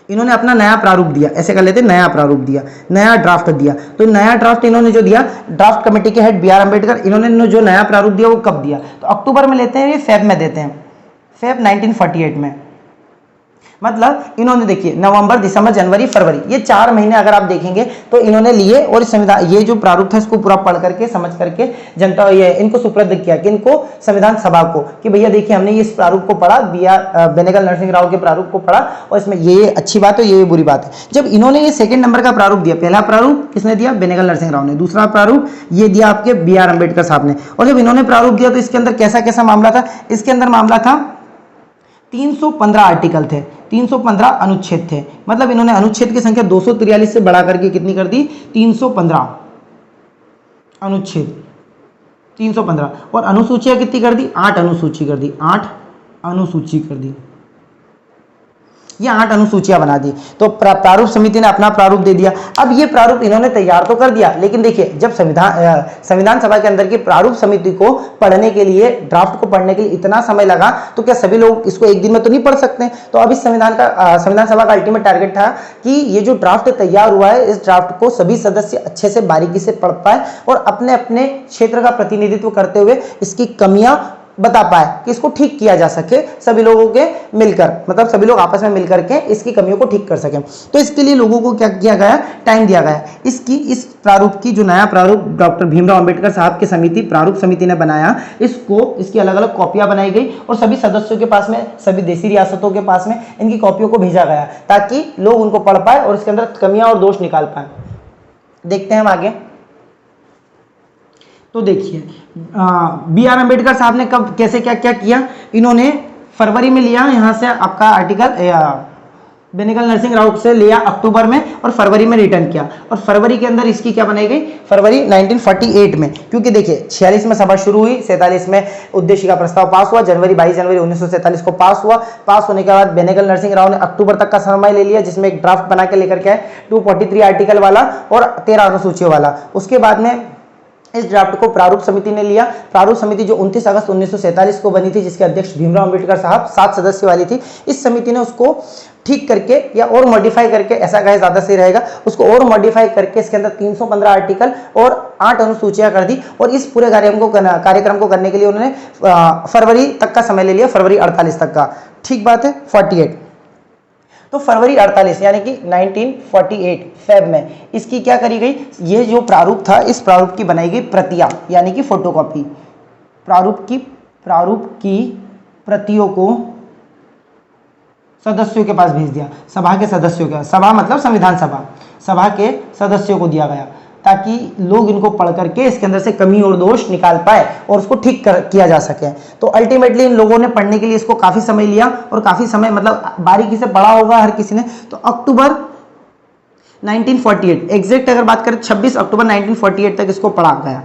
इन्होंने अपना नया प्रारूप दिया, ऐसे कर लेते, नया प्रारूप दिया, नया ड्राफ्ट दिया। तो नया ड्राफ्ट इन्होंने जो दिया, ड्राफ्ट कमेटी के हेड BR अंबेडकर, इन्होंने जो नया प्रारूप दिया वो कब दिया? तो अक्टूबर में लेते हैं, ये फेब में देते हैं, फेब 1948 में। मतलब इन्होंने देखिए नवंबर, दिसंबर, जनवरी, फरवरी, ये 4 महीने अगर आप देखेंगे तो इन्होंने लिए और इस संविधान, ये जो प्रारूप था इसको पूरा पढ़ करके समझ करके जनता ये इनको सुपुर्द किया कि इनको संविधान सभा को, कि भैया देखिए हमने इस प्रारूप को पढ़ा, बेनेगल नरसिंह राव के प्रारूप को पढ़ा और इसमें ये अच्छी बात है, ये बुरी बात है। जब इन्होंने ये 2nd नंबर का प्रारूप दिया, पहला प्रारूप किसने दिया? बेनेगल नरसिंह राव ने। दूसरा प्रारूप ये दिया आपके BR अंबेडकर साहब ने। और जब इन्होंने प्रारूप दिया तो इसके अंदर कैसा कैसा मामला था? इसके अंदर मामला था 315 आर्टिकल थे, 315 अनुच्छेद थे। मतलब इन्होंने अनुच्छेद की संख्या 243 से बढ़ा करके कितनी कर दी? 315 अनुच्छेद, 315। और अनुसूचियां कितनी कर दी? 8 अनुसूची कर दी, 8 अनुसूची कर दी, ये 8 अनुसूचियां बना दी। तो प्रारूप समिति ने अपना प्रारूप दे दिया। अब ये प्रारूप इन्होंने तैयार तो कर दिया, लेकिन देखिए जब संविधान सभा के अंदर की प्रारूप समिति को पढ़ने के लिए, ड्राफ्ट को पढ़ने के लिए इतना समय लगा, तो क्या सभी लोग इसको एक दिन में तो नहीं पढ़ सकते? तो अब इस संविधान सभा का अल्टीमेट टारगेट था कि ये जो ड्राफ्ट तैयार हुआ है, इस ड्राफ्ट को सभी सदस्य अच्छे से बारीकी से पढ़ पाए और अपने अपने क्षेत्र का प्रतिनिधित्व करते हुए इसकी कमियां बता पाए कि इसको ठीक किया जा सके, सभी लोगों के मिलकर, मतलब सभी लोग आपस में मिलकर के इसकी कमियों को ठीक कर सकें। तो इसके लिए लोगों को क्या किया गया? टाइम दिया गया। इस प्रारूप की, जो नया प्रारूप डॉक्टर भीमराव अंबेडकर साहब की समिति, प्रारूप समिति ने बनाया, इसकी अलग अलग कॉपियां बनाई गई और सभी सदस्यों के पास में, सभी देशी रियासतों के पास में इनकी कॉपियों को भेजा गया ताकि लोग उनको पढ़ पाए और इसके अंदर कमियां और दोष निकाल पाए। देखते हैं हम आगे। तो देखिए BR अंबेडकर साहब ने कब, कैसे, क्या क्या किया? इन्होंने फरवरी में लिया यहाँ से आपका आर्टिकल बेनेगल नरसिंह राव से लिया अक्टूबर में और फरवरी में रिटर्न किया, और फरवरी के अंदर इसकी क्या बनाई गई, फरवरी 1948 में, क्योंकि देखिए 46 में सभा शुरू हुई, 47 में उद्देश्य का प्रस्ताव पास हुआ, 22 जनवरी 1947 को पास हुआ। पास होने के बाद बेनेगल नरसिंह राव ने अक्टूबर तक का समय ले लिया, जिसमें एक ड्राफ्ट बना के लेकर के आए 243 आर्टिकल वाला और 13 अनुसूचियों वाला। उसके बाद में इस ड्राफ्ट को प्रारूप समिति ने लिया। प्रारूप समिति जो 29 अगस्त 1947 को बनी थी, जिसके अध्यक्ष भीमराव अंबेडकर साहब 7 सदस्य वाली थी, इस समिति ने उसको ठीक करके या और मॉडिफाई करके, ऐसा कहे ज्यादा सही रहेगा, उसको और मॉडिफाई करके इसके अंदर 315 आर्टिकल और 8 अनुसूचियां कर दी। और इस पूरे कार्यक्रम को करने के लिए उन्होंने फरवरी तक का समय ले लिया, फरवरी 48 तक का। ठीक बात है। 48 तो फरवरी 48 यानी कि 1948 फेब में इसकी क्या करी गई, ये जो प्रारूप था, इस प्रारूप की बनाई गई प्रतियां यानी कि फोटोकॉपी। प्रारूप की प्रतियों को सदस्यों के पास भेज दिया, सभा के सदस्यों के, सभा मतलब संविधान सभा के सदस्यों को दिया गया, ताकि लोग इनको पढ़ करके इसके अंदर से कमी और दोष निकाल पाए और उसको ठीक किया जा सके। तो अल्टीमेटली इन लोगों ने पढ़ने के लिए इसको काफी समय लिया और काफी समय मतलब बारीकी से पढ़ा होगा हर किसी ने। तो अक्टूबर 1948 एग्जैक्ट अगर बात करें 26 अक्टूबर 1948 तक इसको पढ़ा गया,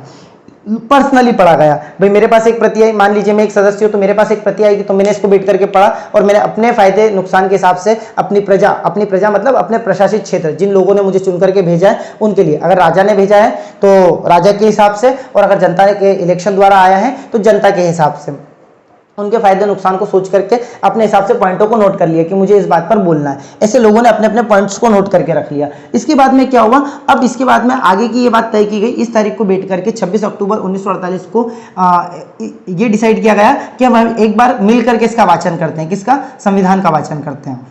पर्सनली पढ़ा गया। भाई मेरे पास एक प्रति आई, मान लीजिए मैं एक सदस्य हूं तो मेरे पास एक प्रति आएगी, तो मैंने इसको बैठ करके पढ़ा और मैंने अपने फायदे नुकसान के हिसाब से अपनी प्रजा मतलब अपने प्रशासित क्षेत्र, जिन लोगों ने मुझे चुन करके भेजा है उनके लिए, अगर राजा ने भेजा है तो राजा के हिसाब से, और अगर जनता के इलेक्शन द्वारा आया है तो जनता के हिसाब से, उनके फायदे नुकसान को सोच करके अपने हिसाब से पॉइंटों को नोट कर लिया कि मुझे इस बात पर बोलना है। ऐसे लोगों ने अपने अपने पॉइंट्स को नोट करके रख लिया। इसके बाद में क्या हुआ, अब इसके बाद में आगे की ये बात तय की गई, इस तारीख को बैठ करके 26 अक्टूबर 1948 को ये डिसाइड किया गया कि हम एक बार मिल करके इसका वाचन करते हैं। किसका? संविधान का वाचन करते हैं।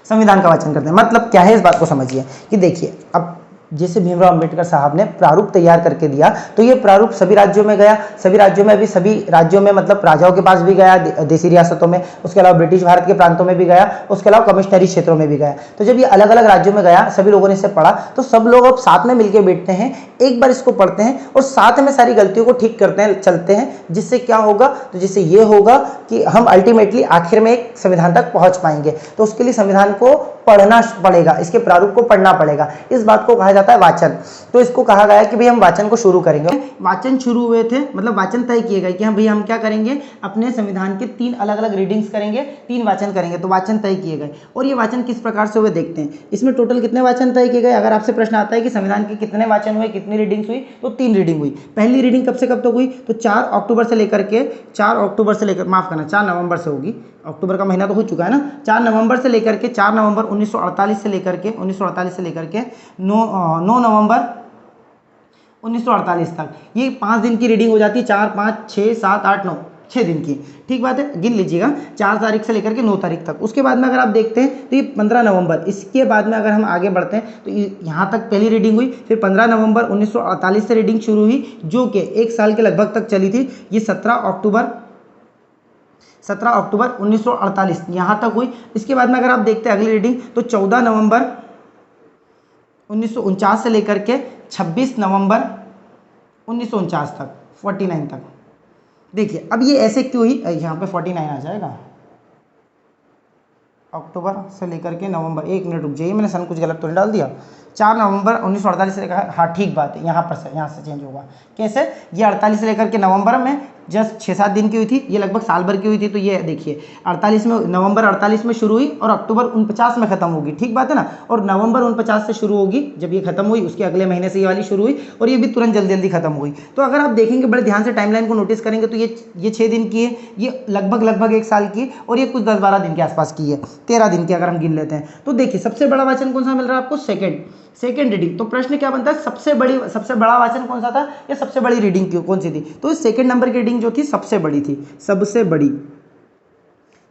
संविधान का वाचन करते हैं मतलब क्या है, इस बात को समझिए कि देखिए, अब जैसे भीमराव अंबेडकर साहब ने प्रारूप तैयार करके दिया, तो ये प्रारूप सभी राज्यों में गया। सभी राज्यों में, अभी सभी राज्यों में मतलब राजाओं के पास भी गया, देसी रियासतों में, उसके अलावा ब्रिटिश भारत के प्रांतों में भी गया, उसके अलावा कमिश्नरी क्षेत्रों में भी गया। तो जब ये अलग अलग राज्यों में गया, सभी लोगों ने इसे पढ़ा, तो सब लोग अब साथ में मिलकर बैठते हैं, एक बार इसको पढ़ते हैं और साथ में सारी गलतियों को ठीक करते हैं, चलते हैं। जिससे क्या होगा, तो जिससे ये होगा कि हम अल्टीमेटली आखिर में एक संविधान तक पहुंच पाएंगे। तो उसके लिए संविधान को पढ़ना पड़ेगा, इसके प्रारूप को पढ़ना पड़ेगा। इस बात को कहा जाता है वाचन। तो इसको कहा गया कि भाई हम वाचन को शुरू करेंगे। वाचन शुरू हुए थे, मतलब वाचन तय किए गए कि हम भैया हम क्या करेंगे, अपने संविधान के 3 अलग अलग रीडिंग्स करेंगे, 3 वाचन करेंगे। तो वाचन तय किए गए, और ये वाचन किस प्रकार से हुए देखते हैं। इसमें टोटल कितने वाचन तय किए गए, अगर आपसे प्रश्न आता है कि संविधान के कितने वाचन हुए, कितनी रीडिंग्स हुई, तो 3 रीडिंग हुई। पहली रीडिंग कब से कब तक हुई, तो 4 अक्टूबर से लेकर माफ करना 4 नवंबर से होगी, अक्टूबर का महीना तो हो चुका है ना। 4 नवंबर से लेकर के 4 नवंबर 1948 से लेकर के 9 नवंबर 1948 तक, ये 5 दिन की रीडिंग हो जाती है। 4, 5, 6, 7, 8, 9, 6 दिन की। ठीक बात है, गिन लीजिएगा 4 तारीख से लेकर के 9 तारीख तक। उसके बाद में अगर आप देखते हैं तो ये 15 नवंबर, इसके बाद में अगर हम आगे बढ़ते हैं तो यहाँ तक पहली रीडिंग हुई। फिर 15 नवंबर 1948 से रीडिंग शुरू हुई, जो कि 1 साल के लगभग तक चली थी। ये 17 अक्टूबर 1948 यहाँ तक हुई। इसके बाद में अगर आप देखते हैं अगली रीडिंग, तो 14 नवंबर 1949 से लेकर के 26 नवंबर 1949 तक, 49 तक। देखिए अब ये ऐसे क्यों हुई, यहाँ पे 49 आ जाएगा, अक्टूबर से लेकर के नवंबर। 1 मिनट रुक जाइए, मैंने सन कुछ गलत तो नहीं डाल दिया। 4 नवंबर 1948 से लेकर, हाँ ठीक बात है, यहाँ से चेंज होगा। कैसे, ये 48 से लेकर के नवंबर में जस्ट 6-7 दिन की हुई थी, ये लगभग साल भर की हुई थी। तो ये देखिए 48 में, नवंबर 48 में शुरू हुई और अक्टूबर 49 में खत्म होगी। ठीक बात है ना। और नवंबर 49 से शुरू होगी, जब ये खत्म हुई उसके अगले महीने से ये वाली शुरू हुई, और ये भी तुरंत जल्दी खत्म हुई। तो अगर आप देखेंगे बड़े ध्यान से टाइमलाइन को नोटिस करेंगे, तो ये 6 दिन की है, ये लगभग 1 साल की, और ये कुछ 10-12 दिन के आसपास की है, 13 दिन की अगर हम गिन लेते हैं। तो देखिए सबसे बड़ा वाचन कौन सा मिल रहा है आपको, सेकंड रीडिंग। तो प्रश्न क्या बनता है, सबसे बड़ा वाचन कौन सा था, या सबसे बड़ी रीडिंग कौन सी थी। तो सेकंड नंबर की रीडिंग जो थी सबसे बड़ी थी, सबसे बड़ी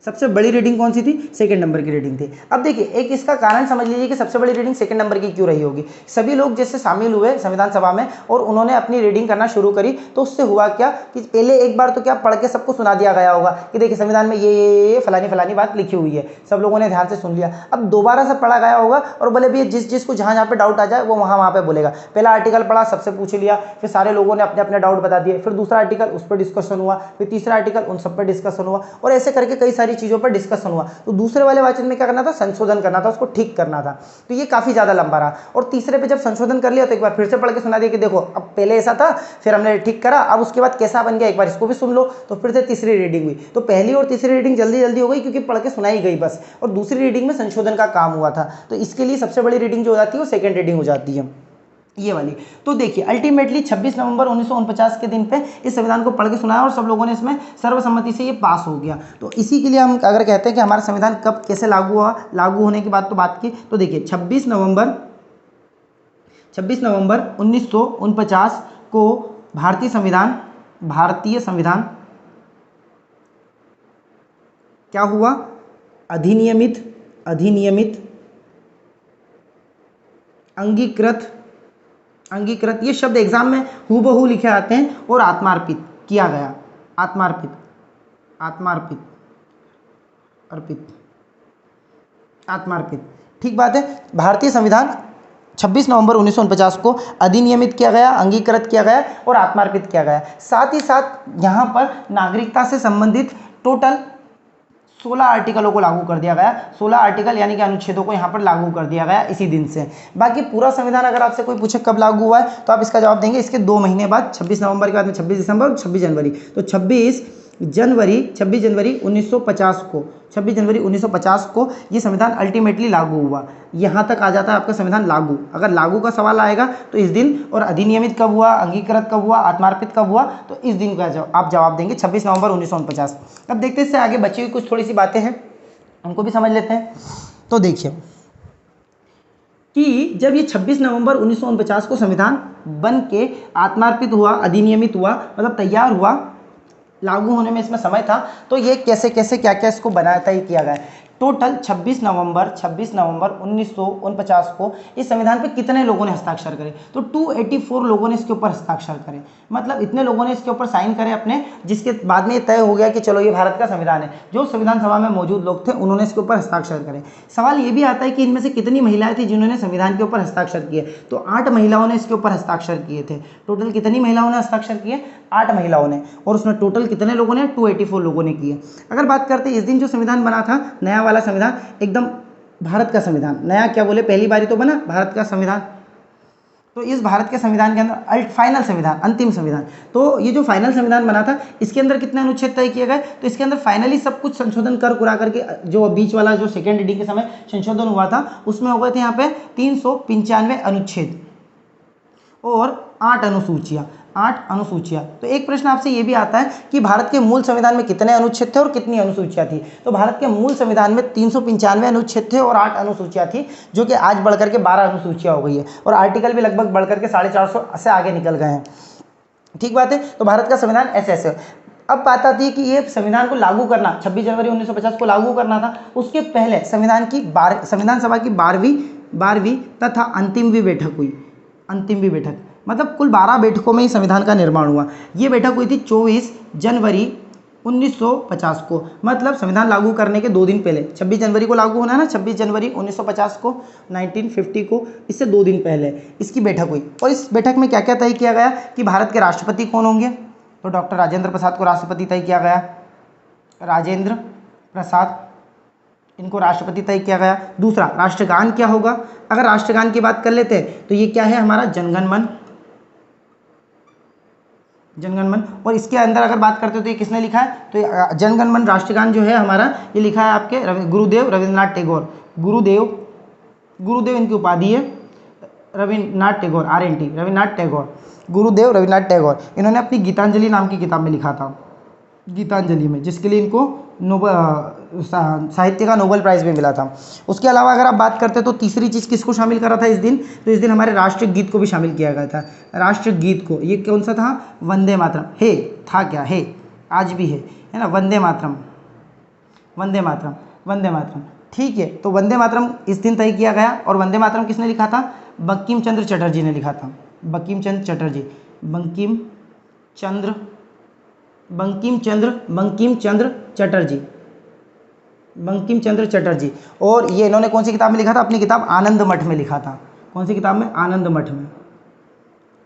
सबसे बड़ी रीडिंग कौन सी थी? सेकंड नंबर की रीडिंग थी। अब देखिए एक इसका कारण समझ लीजिए कि सबसे बड़ी रीडिंग सेकंड नंबर की क्यों रही होगी। सभी लोग जैसे शामिल हुए संविधान सभा में और उन्होंने अपनी रीडिंग करना शुरू करी, तो उससे हुआ क्या कि पहले एक बार तो क्या पढ़ के सबको सुना दिया गया होगा कि देखिए संविधान में ये फलानी फलानी बात लिखी हुई है, सब लोगों ने ध्यान से सुन लिया। अब दोबारा से पढ़ा गया होगा और बोले भी जिस जिसको जहाँ पे डाउट आ जाए वो वहाँ पे बोलेगा। पहला आर्टिकल पढ़ा, सबसे पूछ लिया, फिर सारे लोगों ने अपने अपने डाउट बता दिए, फिर दूसरा आर्टिकल उस पर डिस्कशन हुआ, फिर तीसरा आर्टिकल उन सब पर डिस्कशन हुआ, और ऐसे करके कई सारी चीज़ों पर डिस्कशन हुआ। तो दूसरे वाले वाचन में क्या करना था? संशोधन करना था, उसको ठीक करना था। तो ये काफ़ी ज़्यादा लंबा रहा। और तीसरे पे जब संशोधन कर लिया तो एक बार फिर से पढ़ के सुना दिया कि देखो अब पहले ऐसा था, फिर हमने ठीक करा, अब उसके बाद कैसा बन गया एक बार इसको भी सुन लो। तो फिर से तीसरी रीडिंग हुई। तो पहली और तीसरी रीडिंग जल्दी जल्दी हो गई क्योंकि पढ़ के सुनाई गई बस, और दूसरी रीडिंग में संशोधन का काम हुआ था। तो इसके लिए सबसे बड़ी रीडिंग जो हो जाती है वो सेकेंड रीडिंग हो जाती है, ये वाली। तो देखिए अल्टीमेटली 26 नवंबर 1949 के दिन पे इस संविधान को पढ़ के सुनाया और सब लोगों ने इसमें सर्वसम्मति से ये पास हो गया। तो इसी के लिए हम अगर कहते हैं कि हमारा संविधान कब कैसे लागू हुआ, लागू होने की बात की, तो देखिए 26 नवंबर 1949 को भारतीय संविधान क्या हुआ? अधिनियमित अंगीकृत, ये शब्द एग्जाम में हूबहू लिखे आते हैं, और आत्मार्पित किया गया। आत्मार्पित, ठीक बात है। भारतीय संविधान 26 नवंबर 1949 को अधिनियमित किया गया, अंगीकृत किया गया और आत्मार्पित किया गया। साथ ही साथ यहाँ पर नागरिकता से संबंधित टोटल 16 आर्टिकलों को लागू कर दिया गया। 16 आर्टिकल यानी कि अनुच्छेदों को यहाँ पर लागू कर दिया गया इसी दिन से। बाकी पूरा संविधान अगर आपसे कोई पूछे कब लागू हुआ है तो आप इसका जवाब देंगे इसके 2 महीने बाद, 26 नवंबर के बाद में 26 दिसंबर, 26 जनवरी। तो 26 जनवरी 1950 को ये संविधान अल्टीमेटली लागू हुआ। यहाँ तक आ जाता है आपका संविधान लागू। अगर लागू का सवाल आएगा तो इस दिन, और अधिनियमित कब हुआ, अंगीकृत कब हुआ, आत्मार्पित कब हुआ, तो इस दिन का आप जवाब देंगे 26 नवंबर 1949। अब देखते हैं इससे आगे बची हुई कुछ थोड़ी सी बातें हैं, उनको भी समझ लेते हैं। तो देखिए कि जब ये 26 नवंबर 1949 को संविधान बन के आत्मार्पित हुआ, अधिनियमित हुआ, मतलब तैयार हुआ, लागू होने में इसमें समय था, तो ये कैसे कैसे क्या क्या इसको बनाया तय किया गया। टोटल 26 नवंबर 1949 को इस संविधान पे कितने लोगों ने हस्ताक्षर करे? तो 284 लोगों ने इसके ऊपर हस्ताक्षर करे। मतलब इतने लोगों ने इसके ऊपर साइन करे अपने, जिसके बाद में ये तय हो गया कि चलो ये भारत का संविधान है। जो संविधान सभा में मौजूद लोग थे उन्होंने इसके ऊपर हस्ताक्षर करे। सवाल ये भी आता है कि इनमें से कितनी महिलाएं थी जिन्होंने संविधान के ऊपर हस्ताक्षर किए? तो 8 महिलाओं ने इसके ऊपर हस्ताक्षर किए थे। टोटल कितनी महिलाओं ने हस्ताक्षर किए? 8 महिलाओं ने। और उसमें टोटल कितने लोगों ने? 284 लोगों ने किए। अगर बात करते हैं इस दिन जो संविधान बना था, नया वाला संविधान, एकदम भारत का संविधान, नया क्या बोले, पहली बारी तो बना भारत का संविधान। तो इस भारत के संविधान के अंदर फाइनल संविधान, अंतिम संविधान, तो ये जो फाइनल संविधान बना था इसके अंदर कितने अनुच्छेद तय किए गए? तो इसके अंदर फाइनली सब कुछ संशोधन कर कुरा करके, जो बीच वाला जो सेकेंड रीडिंग के समय संशोधन हुआ था उसमें हो गए थे यहाँ पे 395 अनुच्छेद और 8 अनुसूचियाँ। तो एक प्रश्न आपसे ये भी आता है कि भारत के मूल संविधान में कितने अनुच्छेद थे और कितनी अनुसूचियाँ थी? तो भारत के मूल संविधान में 395 अनुच्छेद थे और 8 अनुसूचियाँ थी, जो कि आज बढ़कर के 12 अनुसूचियाँ हो गई है, और आर्टिकल भी लगभग बढ़कर के 450 से आगे निकल गए हैं। ठीक बात है। तो भारत का संविधान ऐसे। अब बात आती है कि ये संविधान को लागू करना 26 जनवरी 1950 को लागू करना था, उसके पहले संविधान सभा की 12वीं तथा अंतिम भी बैठक, मतलब कुल 12 बैठकों में ही संविधान का निर्माण हुआ। ये बैठक हुई थी 24 जनवरी 1950 को, मतलब संविधान लागू करने के 2 दिन पहले। 26 जनवरी को लागू होना है ना, 26 जनवरी 1950 को, 1950 को, इससे 2 दिन पहले इसकी बैठक हुई। और इस बैठक में क्या क्या तय किया गया कि भारत के राष्ट्रपति कौन होंगे? तो डॉक्टर राजेंद्र प्रसाद को राष्ट्रपति तय किया गया। राजेंद्र प्रसाद, इनको राष्ट्रपति तय किया गया। दूसरा, राष्ट्रगान क्या होगा? अगर राष्ट्रगान की बात कर लेते हैं तो ये क्या है हमारा? जनगण मन। और इसके अंदर अगर बात करते हो तो ये किसने लिखा है? तो जनगण मन राष्ट्रगान जो है हमारा, ये लिखा है आपके गुरुदेव रविंद्रनाथ टैगोर। गुरुदेव इनकी उपाधि है, रविन्द्रनाथ टैगोर, RNT, रविन्द्रनाथ टैगोर, गुरुदेव रविन्द्रनाथ टैगोर। इन्होंने अपनी गीतांजलि नाम की किताब में लिखा था, गीतांजलि में, जिसके लिए इनको साहित्य का नोबेल प्राइज़ भी मिला था। उसके अलावा अगर आप बात करते तो तीसरी चीज़ किसको शामिल करा था इस दिन? तो इस दिन हमारे राष्ट्रगीत को भी शामिल किया गया था। राष्ट्रगीत को, ये कौन सा था? वंदे मातरम। है था क्या? है, आज भी है ना, वंदे वंदे मातरम, वंदे मातरम। ठीक है, तो वंदे मातरम इस दिन तय किया गया और वंदे मातरम किसने लिखा था? बंकिम चंद्र चटर्जी ने लिखा था। बंकिम चंद्र चटर्जी, बंकिम चंद्र चटर्जी, बंकिम चंद्र चटर्जी। और ये इन्होंने कौन सी किताब में लिखा था? अपनी किताब आनंद मठ में लिखा था। कौन सी किताब में? आनंद मठ में,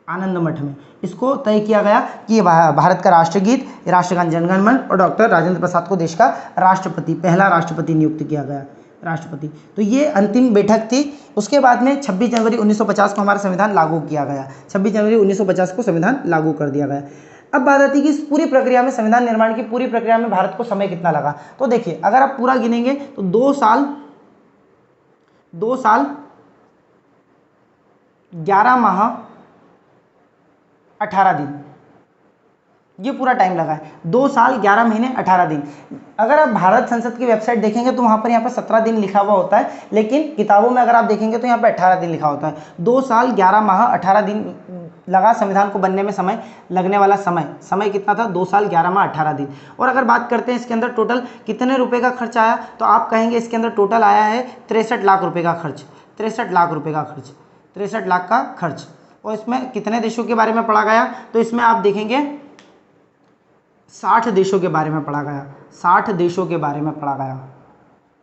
आनंद मठ में। इसको तय किया गया कि ये भारत का राष्ट्रगीत, राष्ट्रगान जनगण मन और डॉक्टर राजेंद्र प्रसाद को देश का राष्ट्रपति, पहला राष्ट्रपति नियुक्त किया गया, राष्ट्रपति। तो ये अंतिम बैठक थी। उसके बाद में 26 जनवरी 1950 को हमारा संविधान लागू किया गया। 26 जनवरी 1950 को संविधान लागू कर दिया गया। अब बात आती है कि इस पूरी प्रक्रिया में, संविधान निर्माण की पूरी प्रक्रिया में भारत को समय कितना लगा? तो देखिए, अगर आप पूरा गिनेंगे तो 2 साल 11 माह 18 दिन, ये पूरा टाइम लगा है। 2 साल 11 महीने 18 दिन। अगर आप भारत संसद की वेबसाइट देखेंगे तो वहाँ पर 17 दिन लिखा हुआ होता है, लेकिन किताबों में अगर आप देखेंगे तो यहाँ पर 18 दिन लिखा होता है। 2 साल 11 माह 18 दिन लगा संविधान को बनने में। समय लगने वाला समय कितना था? 2 साल 11 माह 18 दिन। और अगर बात करते हैं इसके अंदर टोटल कितने रुपए का खर्च आया, तो आप कहेंगे इसके अंदर टोटल आया है 63 लाख रुपए का खर्च, 63 लाख रुपए का खर्च, 63 लाख का खर्च। और इसमें कितने देशों के बारे में पढ़ा गया? तो इसमें आप देखेंगे 60 देशों के बारे में पढ़ा गया, 60 देशों के बारे में पढ़ा गया,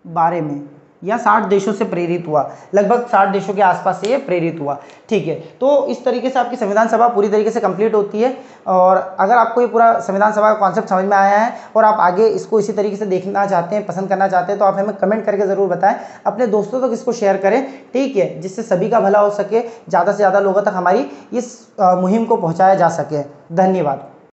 बारे में, या 60 देशों से प्रेरित हुआ, लगभग 60 देशों के आसपास से ये प्रेरित हुआ। ठीक है, तो इस तरीके से आपकी संविधान सभा पूरी तरीके से कंप्लीट होती है। और अगर आपको ये पूरा संविधान सभा का कॉन्सेप्ट समझ में आया है और आप आगे इसको इसी तरीके से देखना चाहते हैं, पसंद करना चाहते हैं, तो आप हमें कमेंट करके ज़रूर बताएं। अपने दोस्तों तक इसको शेयर करें, ठीक है, जिससे सभी का भला हो सके, ज़्यादा से ज़्यादा लोगों तक हमारी इस मुहिम को पहुँचाया जा सके। धन्यवाद।